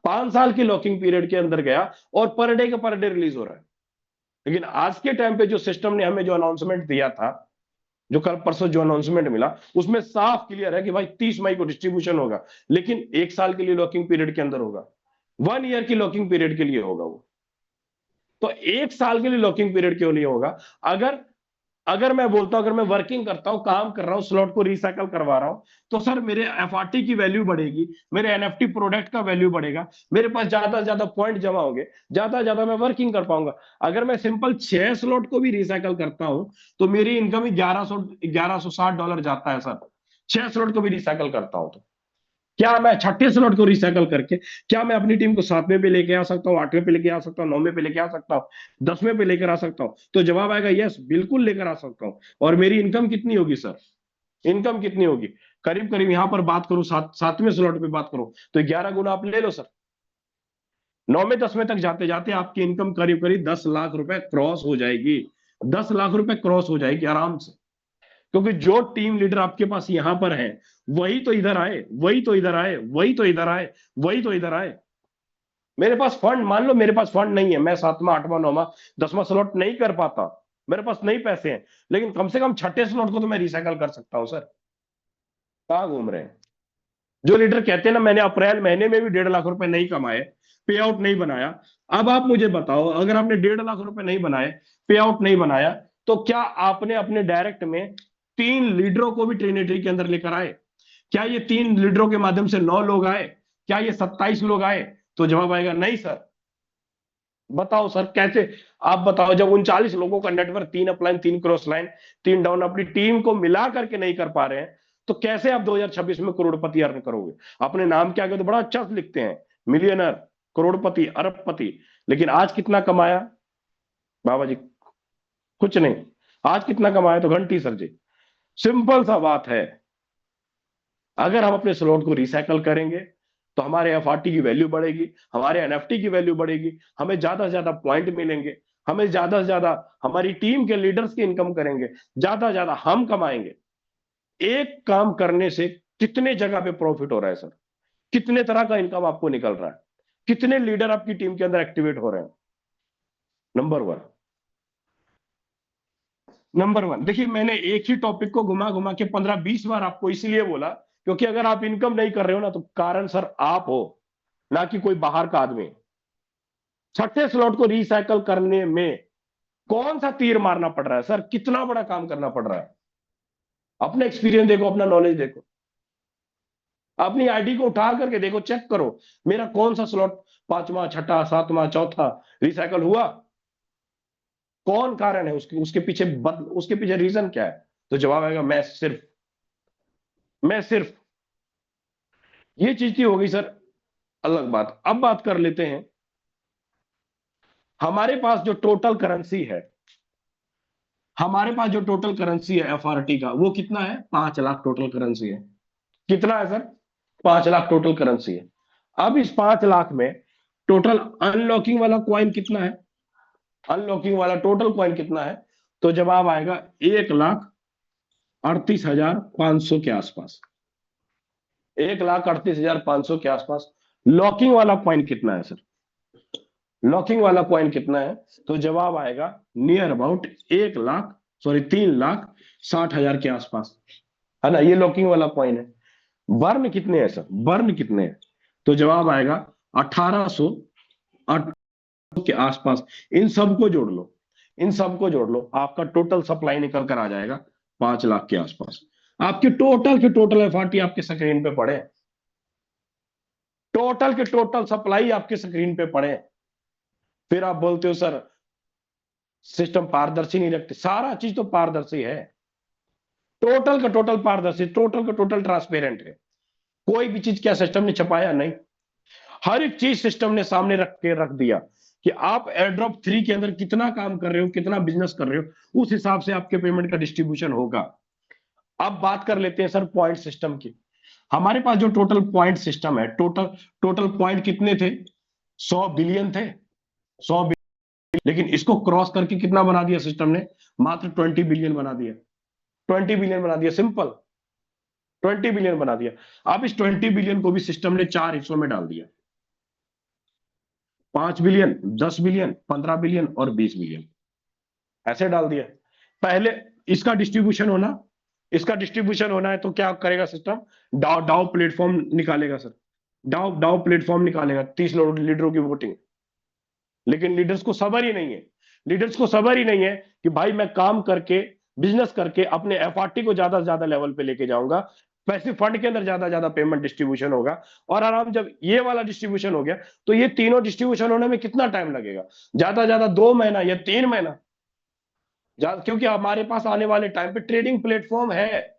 5 साल की लॉकिंग पीरियड के अंदर गया, और पर डे का पर डे रिलीज हो रहा है। लेकिन आज के टाइम पे जो सिस्टम ने हमें जो अनाउंसमेंट दिया था, जो कल परसों जो अनाउंसमेंट मिला, उसमें साफ क्लियर है कि भाई 30 मई को डिस्ट्रीब्यूशन होगा, लेकिन 1 साल के लिए लॉकिंग पीरियड के अंदर होगा, 1 ईयर की लॉकिंग पीरियड के लिए होगा वो। तो 1 साल के लिए लॉकिंग पीरियड क्यों नहीं होगा? अगर अगर मैं बोलता हूं, अगर मैं वर्किंग करता हूं, काम कर रहा हूं, स्लॉट को रिसाइकल करवा रहा हूं, तो सर मेरे एफआरटी की वैल्यू बढ़ेगी, मेरे एनएफटी प्रोडक्ट का वैल्यू बढ़ेगा, मेरे पास ज्यादा से ज्यादा पॉइंट जमा होंगे, ज्यादा से ज्यादा मैं वर्किंग कर पाऊंगा। अगर मैं सिंपल 6 स्लॉट को भी रिसाइकल करता हूं, तो मेरी इनकम ही 1160 डॉलर जाता है सर, 6 स्लॉट को भी रिसाइकल करता हूं तो। क्या मैं छठे स्लॉट को रिसाइकल करके, क्या मैं अपनी टीम को 7वें पे लेके आ सकता हूँ, 8वें पे लेके आ सकता हूँ, 9वें पे लेके आ सकता हूँ, 10वें पे लेकर आ सकता हूँ? तो जवाब आएगा यस, बिल्कुल लेकर आ सकता हूँ। और मेरी इनकम कितनी होगी सर? इनकम कितनी होगी? करीब करीब यहां पर बात करूं, 7वें स्लॉट पे बात करूं, तो 11 गुना आप ले लो सर। 9वें 10वें तक जाते जाते आपकी इनकम करीब करीब 10 लाख रुपए क्रॉस हो जाएगी, 10 लाख रुपए क्रॉस हो जाएगी आराम से। क्योंकि जो टीम लीडर आपके पास यहां पर है, वही तो इधर आए, वही तो इधर आए, वही तो इधर आए, वही तो इधर आए। मेरे पास फंड, मान लो मेरे पास फंड नहीं है, मैं 7वां 8वां 9वां 10वां स्लॉट नहीं कर पाता, मेरे पास नहीं पैसे हैं, लेकिन कम से कम छठे स्लॉट को तो मैं रिसाइकल कर सकता हूं सर। कहां घूम रहे हैं? जो लीडर कहते हैं ना, मैंने अप्रैल महीने में भी 1.5 लाख रुपए नहीं कमाए, पे आउट नहीं बनाया। अब आप मुझे बताओ, अगर आपने 1.5 लाख रुपए नहीं बनाए, पे आउट नहीं बनाया, तो क्या आपने अपने डायरेक्ट में 3 लीडरों को भी ट्रिनिटी के अंदर लेकर आए? क्या ये 3 लीडरों के माध्यम से 9 लोग आए? क्या ये 27 लोग आए? तो जवाब आएगा नहीं सर। बताओ सर कैसे? आप बताओ, जब 39 लोगों का network, 3 upline, 3 cross line, 3 down, अपनी टीम को मिला करके नहीं कर पा रहे हैं, तो कैसे आप 2026 में करोड़पति अर्न करोगे? अपने नाम के आगे तो बड़ा अच्छा से लिखते हैं, मिलियनर, करोड़पति, अरबपति, लेकिन आज कितना कमाया बाबा जी? कुछ नहीं। आज कितना कमाया? तो घंटी सर जी। सिंपल सा बात है, अगर हम अपने स्लॉट को रिसाइकल करेंगे, तो हमारे एफआरटी की वैल्यू बढ़ेगी, हमारे एनएफटी की वैल्यू बढ़ेगी, हमें ज्यादा से ज्यादा पॉइंट मिलेंगे, हमें ज्यादा से ज्यादा हमारी टीम के लीडर्स की इनकम करेंगे, ज्यादा से ज्यादा हम कमाएंगे। एक काम करने से कितने जगह पे प्रॉफिट हो रहा है सर? कितने तरह का इनकम आपको निकल रहा है? कितने लीडर आपकी टीम के अंदर एक्टिवेट हो रहे हैं? नंबर 1, नंबर 1, देखिए मैंने एक ही टॉपिक को घुमा घुमा के 15-20 बार आपको इसलिए बोला, क्योंकि अगर आप इनकम नहीं कर रहे हो ना, तो कारण सर आप हो, ना कि कोई बाहर का आदमी। छठे स्लॉट को रिसाइकल करने में कौन सा तीर मारना पड़ रहा है सर? कितना बड़ा काम करना पड़ रहा है? अपने एक्सपीरियंस देखो, अपना नॉलेज देखो, अपनी आईडी को उठा करके देखो, चेक करो, मेरा कौन सा स्लॉट 5वां, छठा, 7वां, चौथा रिसाइकल हुआ? कौन कारण है उसके उसके पीछे रीजन क्या है? तो जवाब आएगा मैं सिर्फ ये चीज की हो गई सर। अलग बात, अब बात कर लेते हैं, हमारे पास जो टोटल करेंसी है, हमारे पास जो टोटल करेंसी है एफआरटी का, वो कितना है? 5 लाख टोटल करेंसी है। कितना है सर? 5 लाख टोटल करेंसी है। अब इस 5 लाख में टोटल अनलॉकिंग वाला क्वाइन कितना है? अनलॉकिंग वाला टोटल क्वाइन कितना है? तो जवाब आएगा 1,38,500 के आसपास। 1,38,500 के आसपास। लॉकिंग वाला कॉइन कितना है सर? लॉकिंग वाला कॉइन कितना है? तो जवाब आएगा नियर अबाउट 3,60,000 के आसपास, है ना? ये लॉकिंग वाला कॉइन है। बर्न कितने हैं सर? बर्न कितने हैं? तो जवाब आएगा 1800 के आसपास। इन सबको जोड़ लो, इन सबको जोड़ लो, आपका टोटल सप्लाई निकल कर आ जाएगा 5 लाख के आसपास। आपके टोटल के टोटल एफआरटी आपके स्क्रीन पे पड़े, टोटल के टोटल सप्लाई आपके स्क्रीन पे पड़े। फिर आप बोलते हो सर सिस्टम पारदर्शी नहीं रखते। सारा चीज तो पारदर्शी है, टोटल का टोटल पारदर्शी, टोटल का टोटल ट्रांसपेरेंट है। कोई भी चीज क्या सिस्टम ने छपाया? नहीं। हर एक चीज सिस्टम ने सामने रख के रख दिया कि आप एयरड्रॉप 3 के अंदर कितना काम कर रहे हो, कितना बिजनेस कर रहे हो, उस हिसाब से आपके पेमेंट का डिस्ट्रीब्यूशन होगा। अब बात कर लेते हैं सर पॉइंट सिस्टम की। हमारे पास जो टोटल पॉइंट सिस्टम है, टोटल टोटल पॉइंट कितने थे? 100 बिलियन थे, 100 बिलियन। लेकिन इसको क्रॉस करके कितना बना दिया सिस्टम ने? मात्र 20 बिलियन बना दिया, 20 बिलियन बना दिया, सिंपल 20 बिलियन बना दिया। अब इस 20 बिलियन को भी सिस्टम ने 4 हिस्सों में डाल दिया, 5 बिलियन, 10 बिलियन, 15 बिलियन और 20 बिलियन, ऐसे डाल दिया। पहले इसका डिस्ट्रीब्यूशन होना, इसका डिस्ट्रीब्यूशन होना है तो क्या करेगा सिस्टम? डाउ डाउ प्लेटफॉर्म निकालेगा सर, डाउ डाउ प्लेटफॉर्म निकालेगा, 30 लीडरों की वोटिंग। लेकिन लीडर्स को सबर ही नहीं है, लीडर्स को सबर ही नहीं है कि भाई मैं काम करके, बिजनेस करके अपने एफआरटी को ज्यादा से ज्यादा लेवल पे लेके जाऊंगा, पैसे फंड के अंदर ज्यादा ज्यादा पेमेंट डिस्ट्रीब्यूशन होगा। और आराम, जब ये वाला डिस्ट्रीब्यूशन हो गया तो ये तीनों डिस्ट्रीब्यूशन होने में कितना टाइम लगेगा? ज्यादा ज्यादा 2 महीना या 3 महीना, क्योंकि हमारे पास आने वाले टाइम पे ट्रेडिंग प्लेटफॉर्म है,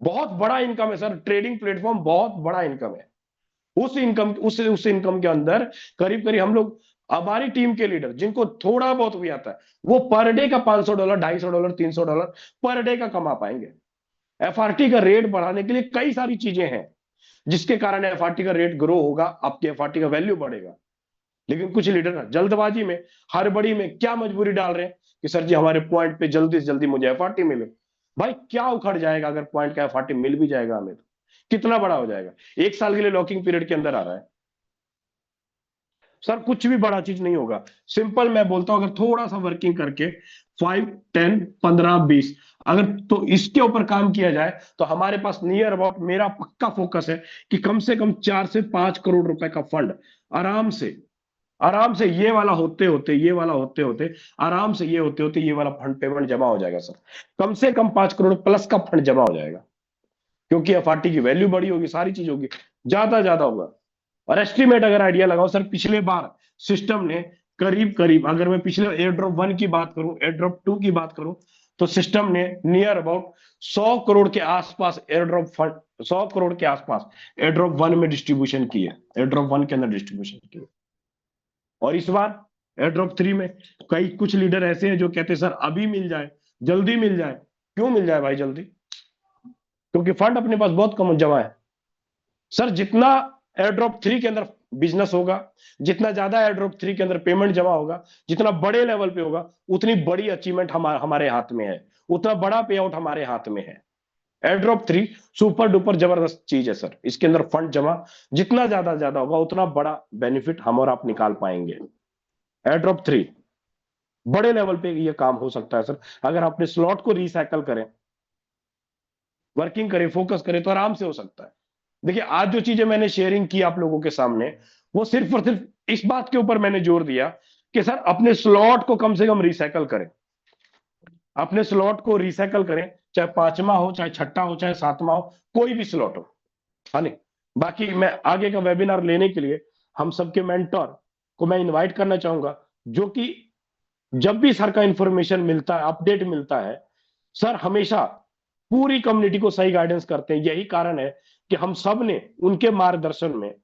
बहुत बड़ा इनकम है सर, ट्रेडिंग प्लेटफॉर्म बहुत बड़ा इनकम है। उस इनकम के अंदर करीब करीब हम लोग, हमारी टीम के लीडर जिनको थोड़ा बहुत भी आता है, वो पर डे का $500, $250, $300 पर डे का कमा पाएंगे। एफआरटी का रेट बढ़ाने के लिए कई सारी चीजें हैं, जिसके कारण एफआरटी का रेट ग्रो होगा, आपके एफआरटी का वैल्यू बढ़ेगा। लेकिन कुछ लीडर जल्दबाजी में, हड़बड़ी में क्या मजबूरी डाल रहे हैं कि सर जी हमारे पॉइंट पे जल्दी से जल्दी मुझे एफआरटी मिले। भाई क्या उखड़ जाएगा अगर पॉइंट का एफआरटी मिल भी जाएगा हमें तो? कितना बड़ा हो जाएगा? 1 साल के लिए लॉकिंग पीरियड के अंदर आ रहा है सर, कुछ भी बड़ा चीज नहीं होगा। सिंपल मैं बोलता हूं, अगर थोड़ा सा वर्किंग करके 5, 10, 15, 20 अगर तो इसके ऊपर काम किया जाए तो हमारे पास नियर अबाउट, मेरा पक्का फोकस है कि कम से कम 4 से 5 करोड़ रुपए का फंड आराम से, आराम से ये वाला होते होते, ये वाला होते होते, आराम से ये होते होते ये वाला फंड पेमेंट जमा हो जाएगा सर। कम से कम 5 करोड़ प्लस का फंड जमा हो जाएगा, क्योंकि एफआरटी की वैल्यू बड़ी होगी, सारी चीज होगी, ज्यादा ज्यादा होगा। और एस्टिमेट अगर आइडिया लगाओ सर, पिछले बार सिस्टम ने करीब करीब, अगर मैं पिछले एयर ड्रॉप 1 की बात करूं, एयर ड्रॉप 2 की बात करूं, तो सिस्टम ने नियर अबाउट 100 करोड़ के आसपास एयर ड्रॉप फंड, 100 करोड़ के आसपास एयर ड्रॉप 1 में डिस्ट्रीब्यूशन किया, एयर ड्रॉप 1 के अंदर डिस्ट्रीब्यूशन किया। और इस बार एयर ड्रॉप 3 में कई कुछ लीडर ऐसे हैं जो कहते हैं सर अभी मिल जाए, जल्दी मिल जाए। क्यों मिल जाए भाई जल्दी? क्योंकि फंड अपने पास बहुत कम जमा है सर। जितना एयरड्रॉप 3 के अंदर बिजनेस होगा, जितना ज्यादा एयरड्रॉप 3 के अंदर पेमेंट जमा होगा, जितना बड़े लेवल पे होगा, उतनी बड़ी अचीवमेंट हमारे हाथ में है, उतना बड़ा पे आउट हमारे हाथ में है। एयरड्रॉप 3 सुपर डुपर जबरदस्त चीज है सर। इसके अंदर फंड जमा जितना ज्यादा होगा, उतना बड़ा बेनिफिट हम और आप निकाल पाएंगे। एयरड्रॉप 3 बड़े लेवल पे ये काम हो सकता है सर, अगर अपने स्लॉट को रिसाइकल करें, वर्किंग करें, फोकस करें, तो आराम से हो सकता है। देखिए आज जो चीजें मैंने शेयरिंग की आप लोगों के सामने, वो सिर्फ और सिर्फ इस बात के ऊपर मैंने जोर दिया कि सर अपने स्लॉट को कम से कम रिसाइकल करें, अपने स्लॉट को रिसाइकल करें, चाहे 5वां हो, चाहे 6ठा हो, चाहे 7वां हो, कोई भी स्लॉट हो। हाँ नहीं, बाकी मैं आगे का वेबिनार लेने के लिए हम सबके मेंटोर को मैं इनवाइट करना चाहूंगा, जो कि जब भी सर का इंफॉर्मेशन मिलता है, अपडेट मिलता है, सर हमेशा पूरी कम्युनिटी को सही गाइडेंस करते हैं। यही कारण है कि हम सब ने उनके मार्गदर्शन में,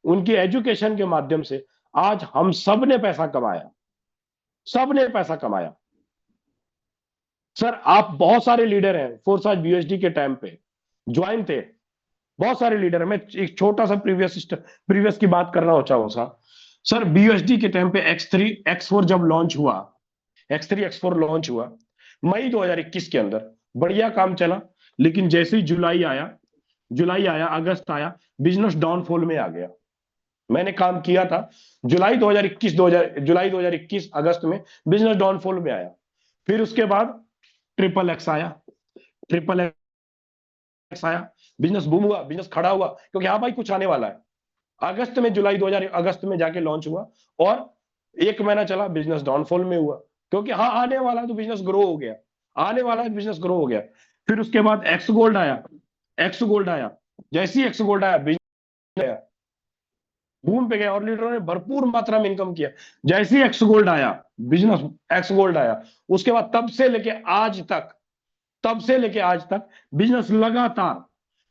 उनकी एजुकेशन के माध्यम से आज हम सब ने पैसा कमाया, सब ने पैसा कमाया। सर आप बहुत सारे लीडर हैं, फोर्साज बीएसडी के टाइम पे ज्वाइन थे, बहुत सारे लीडर। मैं एक छोटा सा प्रीवियस की बात कर रहा हूं चाहूंगा सर। बीएसडी के टाइम पे X3 X4 जब लॉन्च हुआ, X3 X4 लॉन्च हुआ मई 2021 के अंदर, बढ़िया काम चला। लेकिन जैसे ही जुलाई आया, जुलाई आया, अगस्त आया, बिजनेस डाउनफॉल में आ गया। मैंने काम किया था जुलाई 2021 अगस्त में बिजनेस डाउनफॉल में आया। फिर उसके बाद ट्रिपल एक्स आया, ट्रिपल एक्स आया, बिजनेस बूम हुआ, बिजनेस खड़ा हुआ, क्योंकि हाँ भाई कुछ आने वाला है। अगस्त में जाके लॉन्च हुआ, और एक महीना चला, बिजनेस डाउनफॉल में हुआ, क्योंकि हाँ आने वाला है तो बिजनेस ग्रो हो गया, आने वाला है बिजनेस ग्रो हो गया। फिर उसके बाद एक्स गोल्ड आया, एक्स गोल्ड आया, जैसे ही एक्स गोल्ड आया बिजनेस आया, बूम पे गया और लीडरों ने भरपूर मात्रा में इनकम किया। जैसे ही एक्स गोल्ड आया, बिजनेस एक्स गोल्ड आया, उसके बाद तब से लेके आज तक बिजनेस लगातार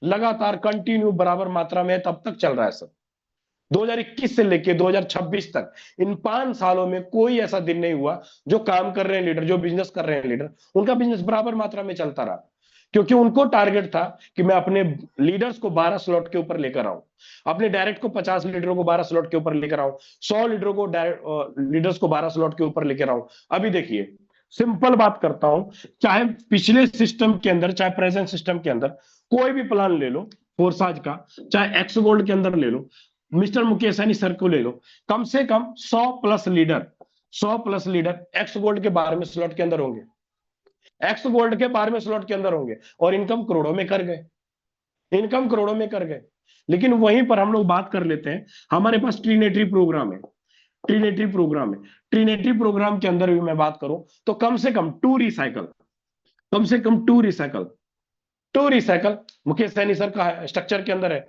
लगातार कंटिन्यू बराबर मात्रा में तब तक चल रहा है सर। 2021 से लेके 2026 तक, इन 5 सालों में कोई ऐसा दिन नहीं हुआ जो काम कर रहे हैं लीडर, जो बिजनेस कर रहे हैं लीडर, उनका बिजनेस बराबर मात्रा में चलता रहा। क्योंकि उनको टारगेट था कि मैं अपने लीडर्स को 12 स्लॉट के ऊपर लेकर आऊं, अपने डायरेक्ट को 50 लीडरों को 12 स्लॉट के ऊपर लेकर आऊं, 100 लीडरों को लीडर्स को 12 स्लॉट के ऊपर लेकर आऊं। अभी देखिए, सिंपल बात करता हूं, चाहे पिछले सिस्टम के अंदर, चाहे प्रेजेंट सिस्टम के अंदर, कोई भी प्लान ले लो फोरसाज का, चाहे एक्स गोल्ड के अंदर ले लो, मिस्टर मुकेश सैनी सर को ले लो, कम से कम 100 प्लस लीडर एक्स गोल्ड के 12वें स्लॉट के अंदर होंगे, एक्स गोल्ड के 12वें स्लॉट के अंदर होंगे, और इनकम करोड़ों में कर गए, इनकम करोड़ों में कर गए। लेकिन वहीं पर हम लोग बात कर लेते हैं, हमारे पास ट्रिनेटरी प्रोग्राम है, ट्रिनेटरी प्रोग्राम है, ट्रिनेटरी प्रोग्राम के अंदर भी मैं बात करूं तो कम से कम कम से कम to recycle Mukesh Saini sir का स्ट्रक्चर के अंदर है,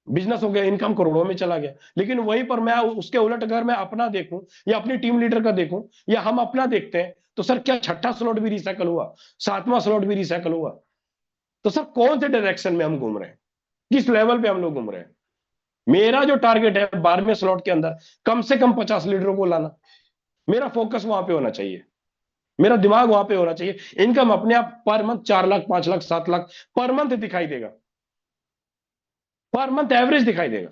बिजनेस हो गया, इनकम करोड़ों में चला गया। लेकिन वहीं पर मैं उसके उलट अगर मैं अपना देखूं या अपनी टीम लीडर का देखूं या हम अपना देखते हैं, तो सर क्या छठा स्लॉट भी रिसाइकल हुआ, सातवां स्लॉट भी रिसाइकल हुआ? तो सर कौन से डायरेक्शन में हम घूम रहे हैं, किस लेवल पे हम लोग घूम रहे हैं? मेरा जो टारगेट है 12वें स्लॉट के अंदर कम से कम 50 लीडरों को लाना, मेरा फोकस वहां पे होना चाहिए, मेरा दिमाग वहां पे होना चाहिए। इनकम अपने आप per month 4 lakh, 5 lakh, 7 lakh per month दिखाई देगा, पर मंथ एवरेज दिखाई देगा।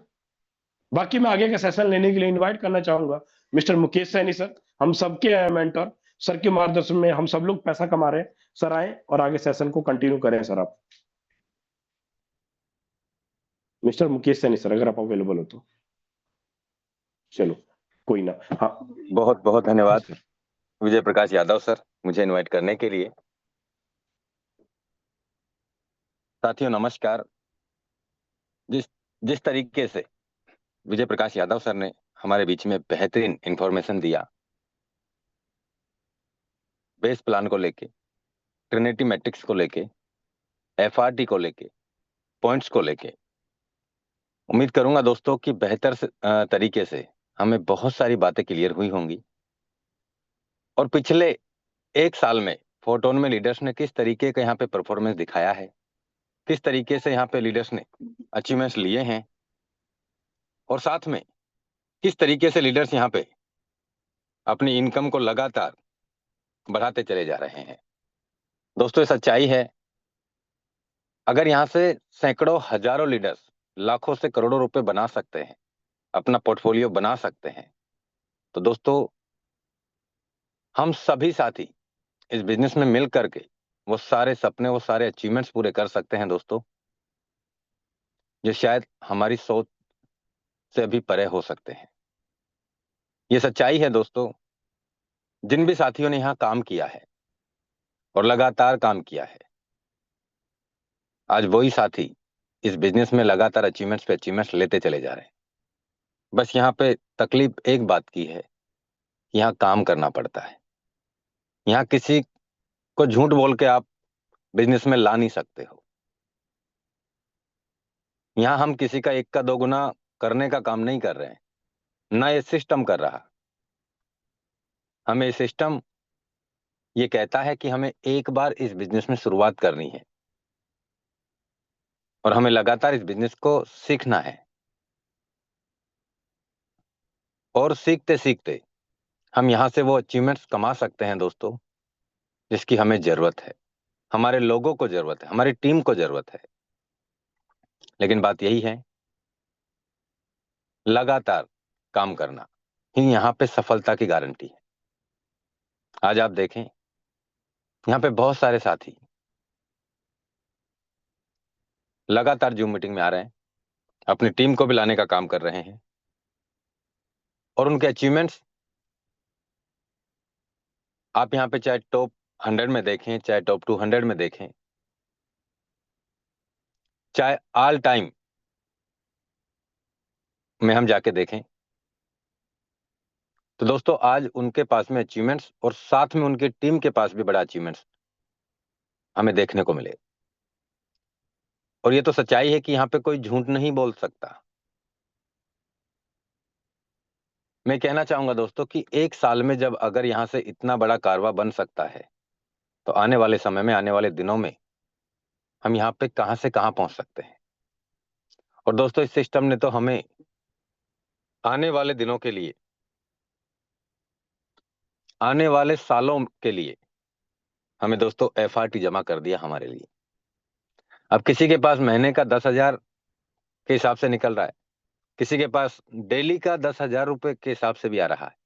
बाकी मैं आगे का सेशन लेने के लिए इनवाइट करना चाहूंगा मिस्टर मुकेश सैनी सर, हम सबके मेंटर, सर के मार्गदर्शन में हम सब लोग पैसा कमा रहे हैं। सर आए और आगे सेशन को कंटिन्यू करें सर आप। मिस्टर मुकेश सैनी सर अगर आप अवेलेबल हो तो। चलो कोई ना, हाँ। बहुत बहुत धन्यवाद सर, विजय प्रकाश यादव सर, मुझे इनवाइट करने के लिए। साथियों नमस्कार। जिस जिस तरीके से विजय प्रकाश यादव सर ने हमारे बीच में बेहतरीन इंफॉर्मेशन दिया, बेस प्लान को लेके, ट्रिनिटी मैट्रिक्स को लेके, एफआरटी को लेके, पॉइंट्स को लेके, उम्मीद करूंगा दोस्तों कि बेहतर तरीके से हमें बहुत सारी बातें क्लियर हुई होंगी। और पिछले 1 साल में फोटोन में लीडर्स ने किस तरीके का यहाँ पे परफॉर्मेंस दिखाया है, किस तरीके से यहाँ पे लीडर्स ने अचीवमेंट्स लिए हैं, और साथ में किस तरीके से लीडर्स यहाँ पे अपनी इनकम को लगातार बढ़ाते चले जा रहे हैं। दोस्तों ये सच्चाई है, अगर यहाँ से सैकड़ों हजारों लीडर्स लाखों से करोड़ों रुपए बना सकते हैं, अपना पोर्टफोलियो बना सकते हैं, तो दोस्तों हम सभी साथी इस बिजनेस में मिल करके वो सारे सपने, वो सारे अचीवमेंट्स पूरे कर सकते हैं दोस्तों, जो शायद हमारी सोच से भी परे हो सकते हैं। ये सच्चाई है दोस्तों। जिन भी साथियों ने यहाँ काम किया है और लगातार काम किया है, आज वही साथी इस बिजनेस में लगातार अचीवमेंट्स पे अचीवमेंट्स लेते चले जा रहे हैं। बस यहाँ पे तकलीफ एक बात की है, यहाँ काम करना पड़ता है। यहाँ किसी को झूठ बोल के आप बिजनेस में ला नहीं सकते हो। यहाँ हम किसी का एक का दो गुना करने का काम नहीं कर रहे हैं, ना ये सिस्टम कर रहा। हमें सिस्टम ये कहता है कि हमें एक बार इस बिजनेस में शुरुआत करनी है और हमें लगातार इस बिजनेस को सीखना है, और सीखते सीखते हम यहाँ से वो अचीवमेंट्स कमा सकते हैं दोस्तों, जिसकी हमें जरूरत है, हमारे लोगों को जरूरत है, हमारी टीम को जरूरत है। लेकिन बात यही है, लगातार काम करना ही यहाँ पे सफलता की गारंटी है। आज आप देखें, यहाँ पे बहुत सारे साथी लगातार जूम मीटिंग में आ रहे हैं, अपनी टीम को भी लाने का काम कर रहे हैं, और उनके अचीवमेंट्स आप यहाँ पे चाहे टॉप 100 में देखें, चाहे टॉप 200 में देखें, चाहे ऑल टाइम में हम जाके देखें, तो दोस्तों आज उनके पास में अचीवमेंट्स और साथ में उनकी टीम के पास भी बड़ा अचीवमेंट्स हमें देखने को मिले। और ये तो सच्चाई है कि यहाँ पे कोई झूठ नहीं बोल सकता। मैं कहना चाहूंगा दोस्तों कि एक साल में जब अगर यहाँ से इतना बड़ा कारवा बन सकता है, तो आने वाले समय में, आने वाले दिनों में हम यहाँ पे कहां से कहां पहुंच सकते हैं। और दोस्तों इस सिस्टम ने तो हमें आने वाले दिनों के लिए, आने वाले सालों के लिए हमें दोस्तों एफआरटी जमा कर दिया हमारे लिए। अब किसी के पास महीने का 10,000 के हिसाब से निकल रहा है, किसी के पास डेली का 10,000 रुपए के हिसाब से भी आ रहा है,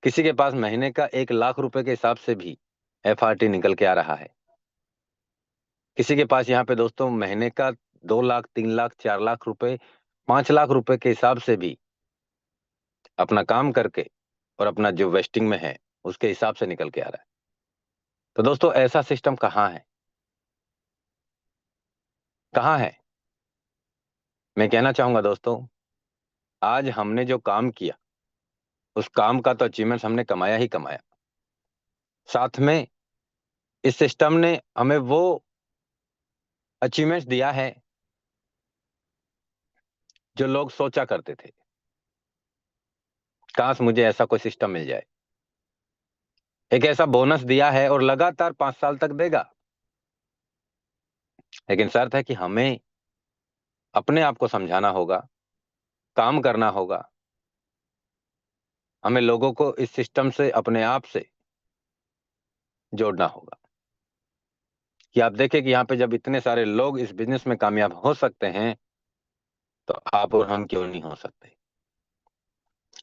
किसी के पास महीने का 1,00,000 रुपए के हिसाब से भी एफआरटी निकल के आ रहा है, किसी के पास यहाँ पे दोस्तों महीने का 2,00,000, 3,00,000, 4,00,000 रुपए, 5,00,000 रुपए के हिसाब से भी अपना काम करके और अपना जो वेस्टिंग में है उसके हिसाब से निकल के आ रहा है। तो दोस्तों ऐसा सिस्टम कहाँ है, कहाँ है? मैं कहना चाहूंगा दोस्तों, आज हमने जो काम किया उस काम का तो अचीवमेंट हमने कमाया ही कमाया, साथ में इस सिस्टम ने हमें वो अचीवमेंट्स दिया है जो लोग सोचा करते थे, काश मुझे ऐसा कोई सिस्टम मिल जाए। एक ऐसा बोनस दिया है और लगातार 5 साल तक देगा, लेकिन शर्त है कि हमें अपने आप को समझाना होगा, काम करना होगा, हमें लोगों को इस सिस्टम से अपने आप से जोड़ना होगा। कि आप देखें कि यहाँ पे जब इतने सारे लोग इस बिजनेस में कामयाब हो सकते हैं, तो आप और हम क्यों नहीं हो सकते?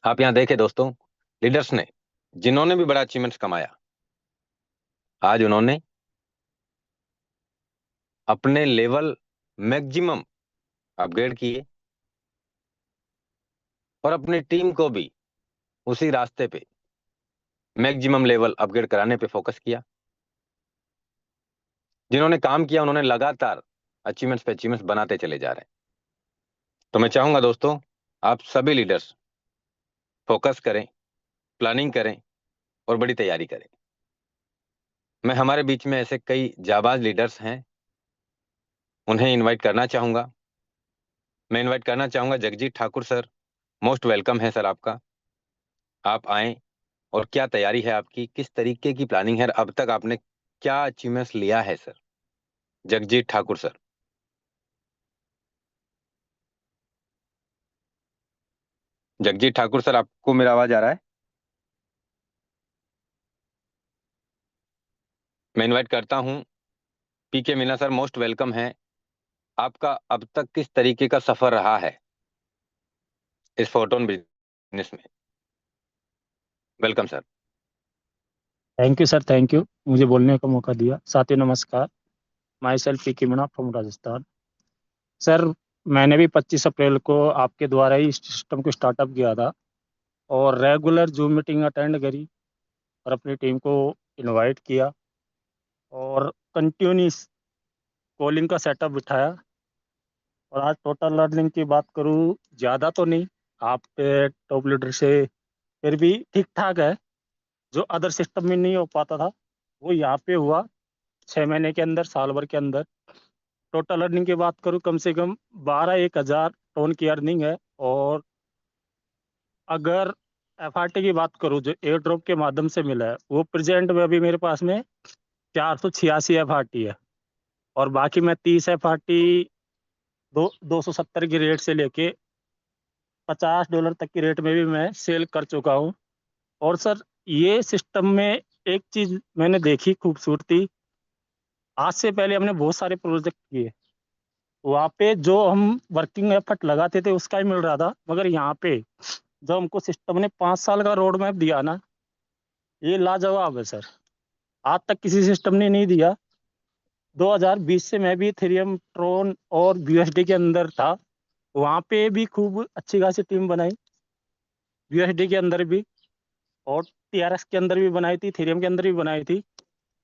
आप यहाँ देखें दोस्तों, लीडर्स ने, जिन्होंने भी बड़ा अचीवमेंट्स कमाया, आज उन्होंने अपने लेवल मैक्सिमम अपग्रेड किए और अपनी टीम को भी उसी रास्ते पे मैक्सिमम लेवल अपग्रेड कराने पे फोकस किया। जिन्होंने काम किया उन्होंने लगातार अचीवमेंट्स पे अचीवमेंट्स बनाते चले जा रहे हैं। तो मैं चाहूंगा दोस्तों, आप सभी लीडर्स फोकस करें, प्लानिंग करें और बड़ी तैयारी करें। मैं हमारे बीच में ऐसे कई जाबाज लीडर्स हैं, उन्हें इनवाइट करना चाहूंगा। मैं इनवाइट करना चाहूंगा Jagjit Thakur sir, most welcome है सर आपका। आप आएं और क्या तैयारी है आपकी, किस तरीके की प्लानिंग है, अब तक आपने क्या अचीवमेंट्स लिया है sir? Jagjit Thakur sir. Jagjit Thakur sir, आपको मेरा आवाज आ रहा है? मैं इनवाइट करता हूं पीके मीना सर, मोस्ट वेलकम है। आपका अब तक किस तरीके का सफर रहा है इस फोटोन बिजनेस में? Welcome sir. Thank you sir, thank you मुझे बोलने का मौका दिया। साथियों नमस्कार, माई सेल्फ पी के मीणा फ्रॉम राजस्थान। सर मैंने भी 25 अप्रैल को आपके द्वारा ही इस सिस्टम को स्टार्टअप किया था और रेगुलर जूम मीटिंग अटेंड करी और अपनी टीम को इनवाइट किया और कंटिन्यूस कॉलिंग का सेटअप बिठाया। और आज टोटल लर्निंग की बात करूँ, ज़्यादा तो नहीं, आप टॉप लीडर से फिर भी ठीक ठाक है। जो अदर सिस्टम में नहीं हो पाता था वो यहाँ पे हुआ 6 महीने के अंदर, साल भर के अंदर। टोटल अर्निंग की बात करूँ, कम से कम 12-1 हज़ार टोन की अर्निंग है। और अगर एफआरटी की बात करूँ जो एयर ड्रॉप के माध्यम से मिला है, वो प्रेजेंट में अभी मेरे पास में 486 एफआरटी है। और बाकी मैं 30 एफआरटी 270 की रेट से लेके $50 तक की रेट में भी मैं सेल कर चुका हूँ। और सर ये सिस्टम में एक चीज मैंने देखी खूबसूरती, आज से पहले हमने बहुत सारे प्रोजेक्ट किए, वहाँ पे जो हम वर्किंग एफर्ट लगाते थे उसका ही मिल रहा था। मगर यहाँ पे जो हमको सिस्टम ने 5 साल का रोड मैप दिया ना, ये लाजवाब है सर। आज तक किसी सिस्टम ने नहीं दिया। 2020 से मैं भी इथेरियम, ट्रोन और यूएसडी के अंदर था। वहाँ पे भी खूब अच्छी खासी टीम बनाई, यूएसडी के अंदर भी, और टीआरएक्स के अंदर भी बनाई थी, इथेरियम के अंदर भी बनाई थी।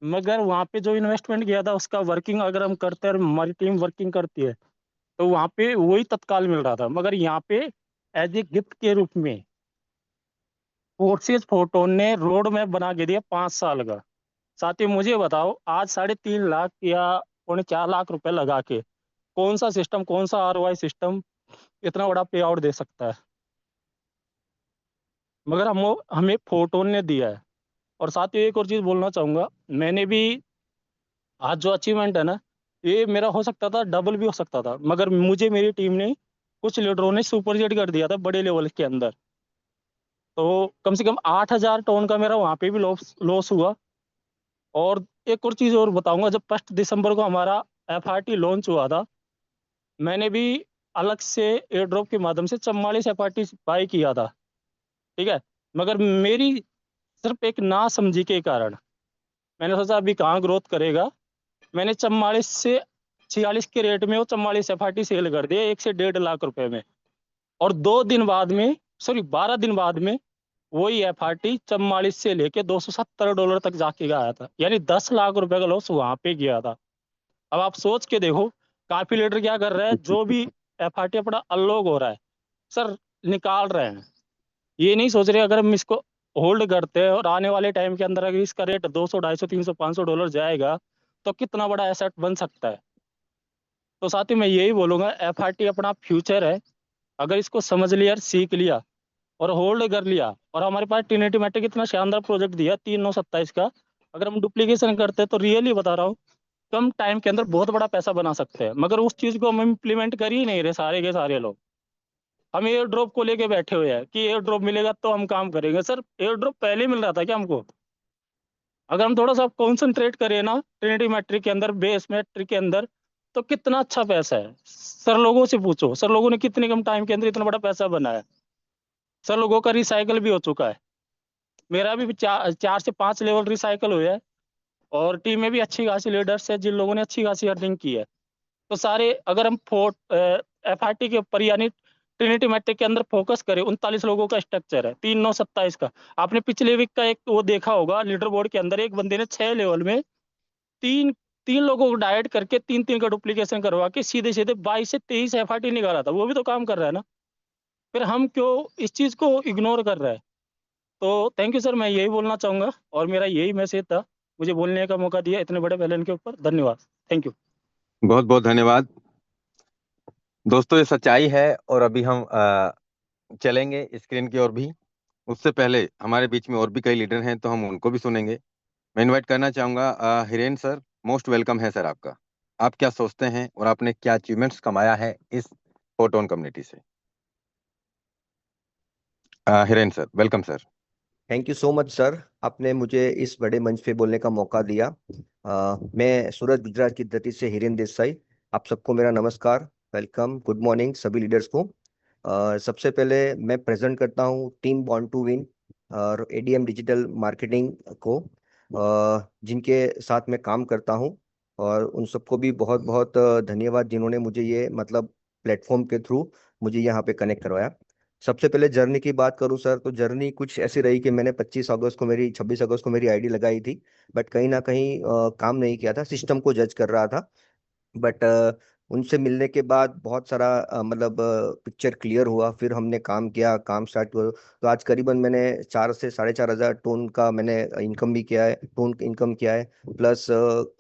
मगर वहाँ पे जो इन्वेस्टमेंट किया था उसका वर्किंग अगर हम करते हैं और हमारी टीम वर्किंग करती है तो वहाँ पे वही तत्काल मिल रहा था। मगर यहाँ पे एज ए गिफ्ट के रूप में फोर्सेस फोटोन ने रोड मैप बना के दिया 5 साल का। साथ ही मुझे बताओ, आज 3.5 लाख या 4.5 लाख रुपए लगा के कौन सा सिस्टम, कौन सा आरओआई सिस्टम इतना बड़ा पे आउट दे सकता है? मगर हमें फोटोन ने दिया है। और साथ ही एक और चीज बोलना चाहूंगा, मैंने भी आज जो अचीवमेंट है ना, ये मेरा हो सकता था, डबल भी हो सकता था, मगर मुझे मेरी टीम ने, कुछ लीडरों ने सुपरसेट कर दिया था बड़े लेवल के अंदर। तो कम से कम 8,000 टन का मेरा वहां पे भी लॉस लॉस हुआ। और एक और चीज और बताऊंगा, जब 1 दिसंबर को हमारा एफआरटी लॉन्च हुआ था, मैंने भी अलग से एयर ड्रॉप के माध्यम से 44 एफआरटी बाई किया था। ठीक है। मगर मेरी सिर्फ एक ना समझी के कारण मैंने सोचा अभी कहाँ ग्रोथ करेगा, मैंने 44 से 46 के रेट में वो 44 एफआरटी सेल कर दिए, 1 से 1.5 लाख रुपए में। और 2 दिन बाद में, सॉरी 12 दिन बाद में, वही एफआरटी 44 से लेके $270 तक जाके आया था। यानी 10 लाख रुपए का लॉस वहां पे गया था। अब आप सोच के देखो, काफी लीडर क्या कर रहे हैं, जो भी एफआरटी अपना अनलॉक हो रहा है सर, निकाल रहे हैं। ये नहीं सोच रहे अगर हम इसको होल्ड करते हैं और आने वाले टाइम के अंदर अगर इसका रेट 200, 250, 300, $500 जाएगा तो कितना बड़ा एसेट बन सकता है। तो साथ ही मैं यही बोलूंगा, एफआरटी अपना फ्यूचर है। अगर इसको समझ लिया, सीख लिया और होल्ड कर लिया, और हमारे पास ट्रिनिटी मैट्रिक इतना शानदार प्रोजेक्ट दिया 3927 का, अगर हम डुप्लीकेशन करते हैं तो रियली बता रहा हूँ, कम टाइम के अंदर बहुत बड़ा पैसा बना सकते हैं। मगर उस चीज को हम इम्प्लीमेंट कर ही नहीं रहे सारे के सारे लोग। हम एयर ड्रॉप को लेके बैठे हुए हैं कि एयर ड्रॉप मिलेगा तो हम काम करेंगे। सर, एयर ड्रॉप पहले ही मिल रहा था क्या हमको? अगर हम थोड़ा सा कॉन्सेंट्रेट करें ना ट्रिनिटी मैट्रिक के अंदर, बेस मैट्रिक के अंदर, तो कितना अच्छा पैसा है। सर लोगों से पूछो, सर लोगों ने कितने कम टाइम के अंदर इतना बड़ा पैसा बनाया। सर लोगों का रिसाइकल भी हो चुका है। मेरा भी 4 से 5 लेवल रिसाइकल हुआ है। और टीम में भी अच्छी खासी लीडर्स है जिन लोगों ने अच्छी खासी अर्निंग की है। तो सारे अगर हम एफआरटी के ऊपर यानी ट्रिनिटी मैट्रिक के अंदर फोकस करें, 39 लोगों का स्ट्रक्चर है, 3927 का। आपने पिछले वीक का एक वो देखा होगा, लीडर बोर्ड के अंदर एक बंदे ने 6 लेवल में तीन तीन लोगों को डाइट करके 3-3 का डुप्लीकेशन करवा के सीधे सीधे 22 से 23 एफआरटी निकाला था। वो भी तो काम कर रहा है ना। फिर हम क्यों इस चीज को इग्नोर कर रहे हैं? तो थैंक यू सर, मैं यही बोलना चाहूंगा और मेरा यही मैसेज था। मुझे बोलने का मौका दिया इतने बड़े पैनल के ऊपर, धन्यवाद। Thank you. बहुत बहुत धन्यवाद दोस्तों, ये सच्चाई है। और अभी हम चलेंगे स्क्रीन की ओर भी। उससे पहले हमारे बीच में और भी कई लीडर हैं तो हम उनको भी सुनेंगे। मैं इनवाइट करना चाहूंगा हिरेन सर। मोस्ट वेलकम है सर आपका। आप क्या सोचते हैं और आपने क्या अचीवमेंट्स कमाया है इस फोटोन कम्युनिटी से? Hiren sir, welcome sir. Thank you so much sir, आपने मुझे इस बड़े मंच पे बोलने का मौका दिया। मैं सूरत गुजरात की धरती से हिरेन देसाई, आप सबको मेरा नमस्कार, वेलकम, गुड मॉर्निंग सभी लीडर्स को। सबसे पहले मैं प्रेजेंट करता हूँ टीम बॉर्न टू विन और एडीएम डिजिटल मार्केटिंग को, जिनके साथ मैं काम करता हूँ। और उन सबको भी बहुत बहुत धन्यवाद जिन्होंने मुझे ये मतलब प्लेटफॉर्म के थ्रू मुझे यहाँ पे कनेक्ट करवाया। सबसे पहले जर्नी की बात करूं सर, तो जर्नी कुछ ऐसी रही कि मैंने 26 अगस्त को मेरी आईडी लगाई थी, बट कहीं ना कहीं काम नहीं किया था, सिस्टम को जज कर रहा था। बट उनसे मिलने के बाद बहुत सारा मतलब पिक्चर क्लियर हुआ, फिर हमने काम किया, काम स्टार्ट हुआ। तो आज करीबन मैंने 4 से 4.5 हज़ार टोन का मैंने इनकम भी किया है, टोन इनकम किया है, प्लस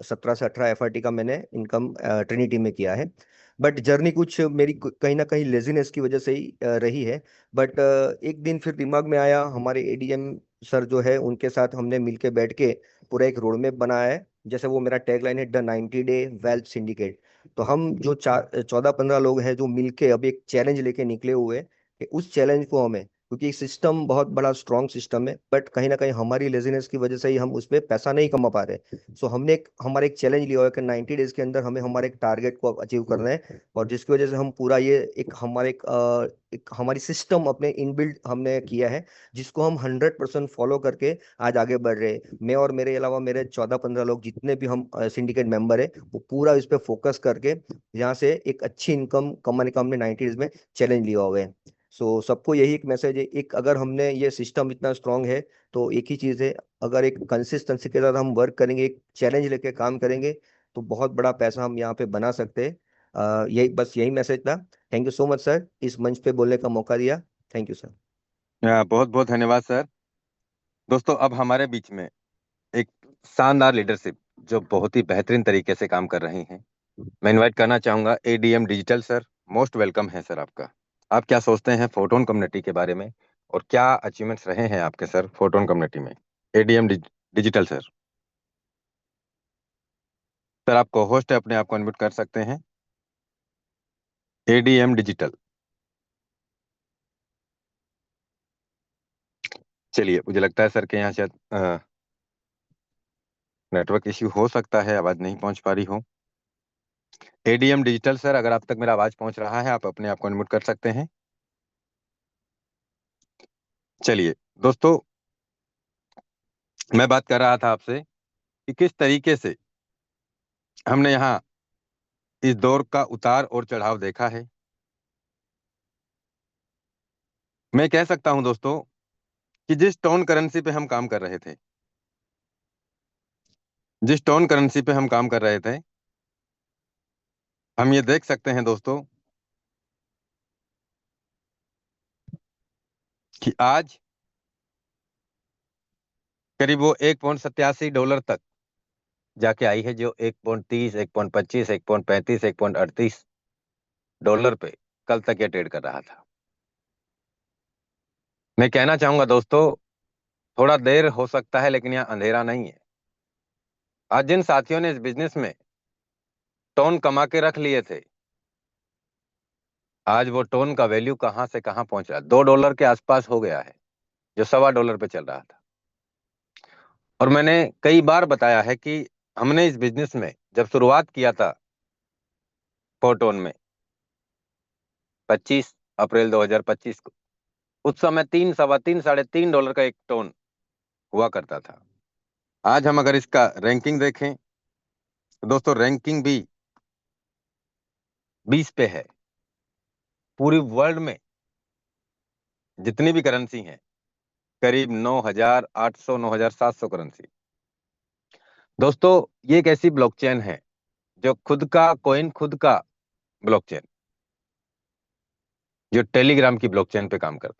17 से 18 एफआरटी का मैंने इनकम ट्रिनिटी में किया है। बट जर्नी कुछ मेरी कहीं ना कहीं लेजीनेस की वजह से ही रही है। बट एक दिन फिर दिमाग में आया, हमारे एडीएम सर जो है उनके साथ हमने मिलके बैठ के पूरा एक रोड मैप बनाया है। जैसे वो मेरा टैगलाइन है, द 90 डे वेल्थ सिंडिकेट। तो हम जो 14-15 लोग हैं जो मिलके अब एक चैलेंज लेके निकले हुए हैं कि उस चैलेंज को हमें क्योंकि सिस्टम बहुत बड़ा स्ट्रॉन्ग सिस्टम है, बट कहीं ना कहीं हमारी लेजीनेस की वजह से ही हम उस पर पैसा नहीं कमा पा रहे। सो हमने हमारा एक चैलेंज लिया हुआ है कि 90 डेज के अंदर हमें हमारे एक टारगेट को अचीव करना है, और जिसकी वजह से हम पूरा ये एक हमारी सिस्टम अपने इनबिल्ट हमने किया है, जिसको हम 100% फॉलो करके आज आगे बढ़ रहे हैं। मैं और मेरे अलावा मेरे 14-15 लोग जितने भी हम सिंडिकेट मेंबर है, वो पूरा इस पे फोकस करके यहाँ से एक अच्छी इनकम कमाने का हमने 90 डेज में चैलेंज लिया हुआ है। सो सबको यही एक मैसेज है, एक अगर हमने ये सिस्टम इतना स्ट्रांग है तो एक ही चीज़ है, अगर एक कंसिस्टेंसी के साथ हम वर्क करेंगे, एक चैलेंज लेके काम करेंगे, तो बहुत बड़ा पैसा हम यहाँ पे बना सकते हैं। यही बस यही मैसेज था। Thank you so much sir, इस मंच पे बोलने का मौका दिया। Thank you sir. बहुत बहुत धन्यवाद सर। दोस्तों, अब हमारे बीच में एक शानदार लीडरशिप जो बहुत ही बेहतरीन तरीके से काम कर रही हैं, मैं इनवाइट करना चाहूंगा ADM digital sir. Most welcome है सर आपका। आप क्या सोचते हैं फोटोन कम्युनिटी के बारे में, और क्या अचीवमेंट्स रहे हैं आपके सर फोटोन कम्युनिटी में? ADM digital sir. सर, आप को होस्ट है, अपने आप को अनम्यूट कर सकते हैं। ADM digital. चलिए, मुझे लगता है सर के यहाँ शायद नेटवर्क इश्यू हो सकता है, आवाज नहीं पहुंच पा रही हो। एडीएम डिजिटल सर, अगर आप तक मेरा आवाज पहुंच रहा है, आप अपने आप को अनम्यूट कर सकते हैं। चलिए दोस्तों, मैं बात कर रहा था आपसे कि किस तरीके से हमने यहाँ इस दौर का उतार और चढ़ाव देखा है। मैं कह सकता हूं दोस्तों कि जिस टोन करेंसी पे हम काम कर रहे थे, जिस टोन करेंसी पे हम काम कर रहे थे, हम ये देख सकते हैं दोस्तों कि आज करीब वो $1.87 तक जाके आई है, जो 1.30, 1.25, 1.35, $1.38 पे कल तक ये ट्रेड कर रहा था। मैं कहना चाहूंगा दोस्तों, थोड़ा देर हो सकता है, लेकिन यहाँ अंधेरा नहीं है। आज जिन साथियों ने इस बिजनेस में टोन कमा के रख लिए थे, आज वो टोन का वैल्यू कहां से कहां पहुंच रहा है। $2 के आसपास हो गया है, जो $1.25 पे चल रहा था। और मैंने कई बार बताया है कि हमने इस बिजनेस में जब शुरुआत किया था फोटोन में 25 अप्रैल 2025 को, उस समय 3, सवा 3, $3.5 का एक टोन हुआ करता था। आज हम अगर इसका रैंकिंग देखें तो दोस्तों, रैंकिंग भी 20 पे है। पूरी वर्ल्ड में जितनी भी करेंसी हैं, करीब 9,800, 9,700 करेंसी। दोस्तों, ये एक ऐसी ब्लॉकचेन है जो खुद का कॉइन, खुद का ब्लॉकचेन, जो टेलीग्राम की ब्लॉकचेन पे काम करता है।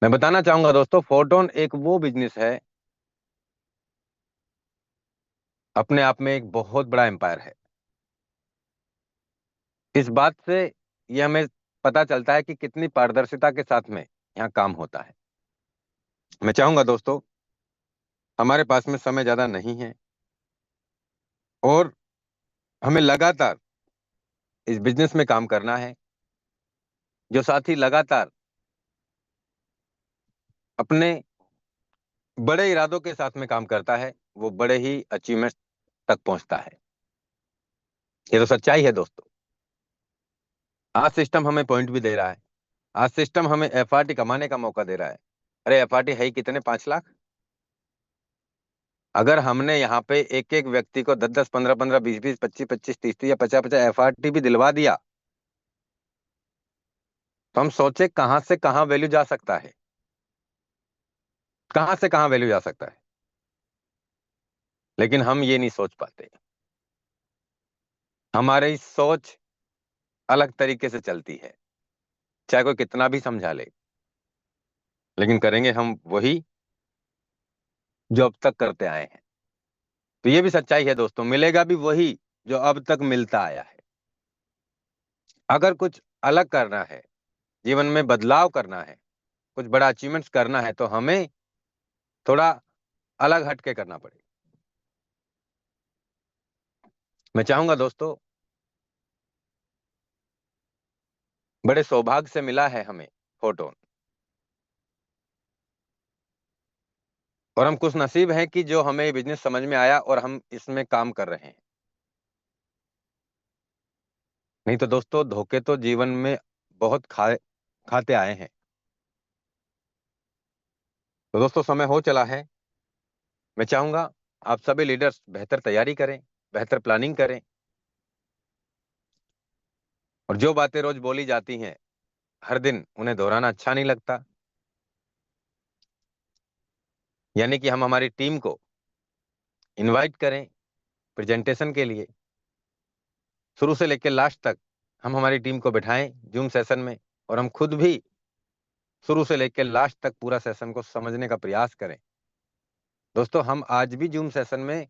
मैं बताना चाहूंगा दोस्तों, फोटोन एक वो बिजनेस है, अपने आप में एक बहुत बड़ा एम्पायर है। इस बात से ये हमें पता चलता है कि कितनी पारदर्शिता के साथ में यहाँ काम होता है। मैं चाहूंगा दोस्तों, हमारे पास में समय ज्यादा नहीं है, और हमें लगातार इस बिजनेस में काम करना है। जो साथी लगातार अपने बड़े इरादों के साथ में काम करता है, वो बड़े ही अचीवमेंट तक पहुंचता है। ये तो सच्चाई है दोस्तों। आज सिस्टम हमें पॉइंट भी दे रहा है, आज सिस्टम हमें एफआरटी कमाने का मौका दे रहा है। अरे एफआरटी है ही कितने, 5 लाख। अगर हमने यहाँ पे एक एक व्यक्ति को 10-10, 15-15, 20-20, 25-25, 30 या 50-50 एफआरटी भी दिलवा दिया, तो हम सोचे कहां से कहां वैल्यू जा सकता है, कहां से कहां वैल्यू जा सकता है। लेकिन हम ये नहीं सोच पाते, हमारी सोच अलग तरीके से चलती है। चाहे कोई कितना भी समझा ले, लेकिन करेंगे हम वही जो अब तक करते आए हैं। तो ये भी सच्चाई है दोस्तों, मिलेगा भी वही जो अब तक मिलता आया है। अगर कुछ अलग करना है, जीवन में बदलाव करना है, कुछ बड़ा अचीवमेंट्स करना है, तो हमें थोड़ा अलग हटके करना पड़ेगा। मैं चाहूंगा दोस्तों, बड़े सौभाग्य से मिला है हमें फोटोन। और हम खुश नसीब हैं कि जो हमें ये बिजनेस समझ में आया और हम इसमें काम कर रहे हैं। नहीं तो दोस्तों धोखे तो जीवन में बहुत खाते आए हैं। तो दोस्तों समय हो चला है। मैं चाहूंगा आप सभी लीडर्स बेहतर तैयारी करें, बेहतर प्लानिंग करें, और जो बातें रोज बोली जाती हैं हर दिन उन्हें दोहराना अच्छा नहीं लगता। यानी कि हम हमारी टीम को इनवाइट करें प्रेजेंटेशन के लिए, शुरू से लेकर लास्ट तक हम हमारी टीम को बिठाएं जूम सेशन में, और हम खुद भी शुरू से लेकर लास्ट तक पूरा सेशन को समझने का प्रयास करें। दोस्तों हम आज भी जूम सेशन में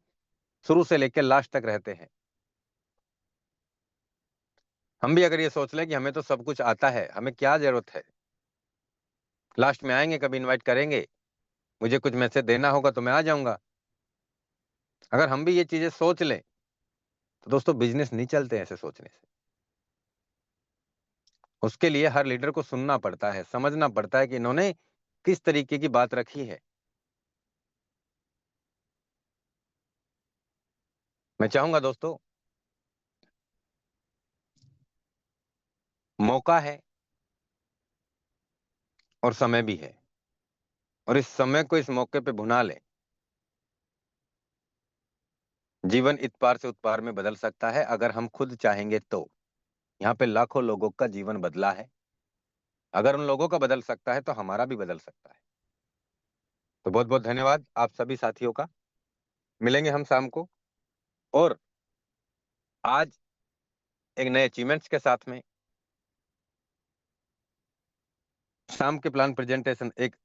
शुरू से लेकर लास्ट तक रहते हैं। हम भी अगर ये सोच लें कि हमें तो सब कुछ आता है, हमें क्या जरूरत है, लास्ट में आएंगे कभी इनवाइट करेंगे, मुझे कुछ मैसेज देना होगा तो मैं आ जाऊंगा, अगर हम भी ये चीजें सोच लें तो दोस्तों बिजनेस नहीं चलते ऐसे सोचने से। उसके लिए हर लीडर को सुनना पड़ता है, समझना पड़ता है कि इन्होंने किस तरीके की बात रखी है। मैं चाहूंगा दोस्तों, मौका है और समय भी है, और इस समय को इस मौके पे भुना लें। जीवन इत पार से उत पार में बदल सकता है अगर हम खुद चाहेंगे तो। यहाँ पे लाखों लोगों का जीवन बदला है, अगर उन लोगों का बदल सकता है तो हमारा भी बदल सकता है। तो बहुत बहुत धन्यवाद आप सभी साथियों का। मिलेंगे हम शाम को, और आज एक नए अचीवमेंट्स के साथ में, शाम के प्लान प्रेजेंटेशन एक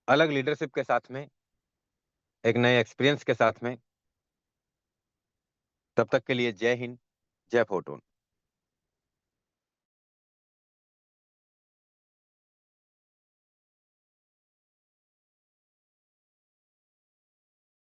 अलग लीडरशिप के साथ में, एक नए एक्सपीरियंस के साथ में। तब तक के लिए जय हिंद, जय फोर्टून।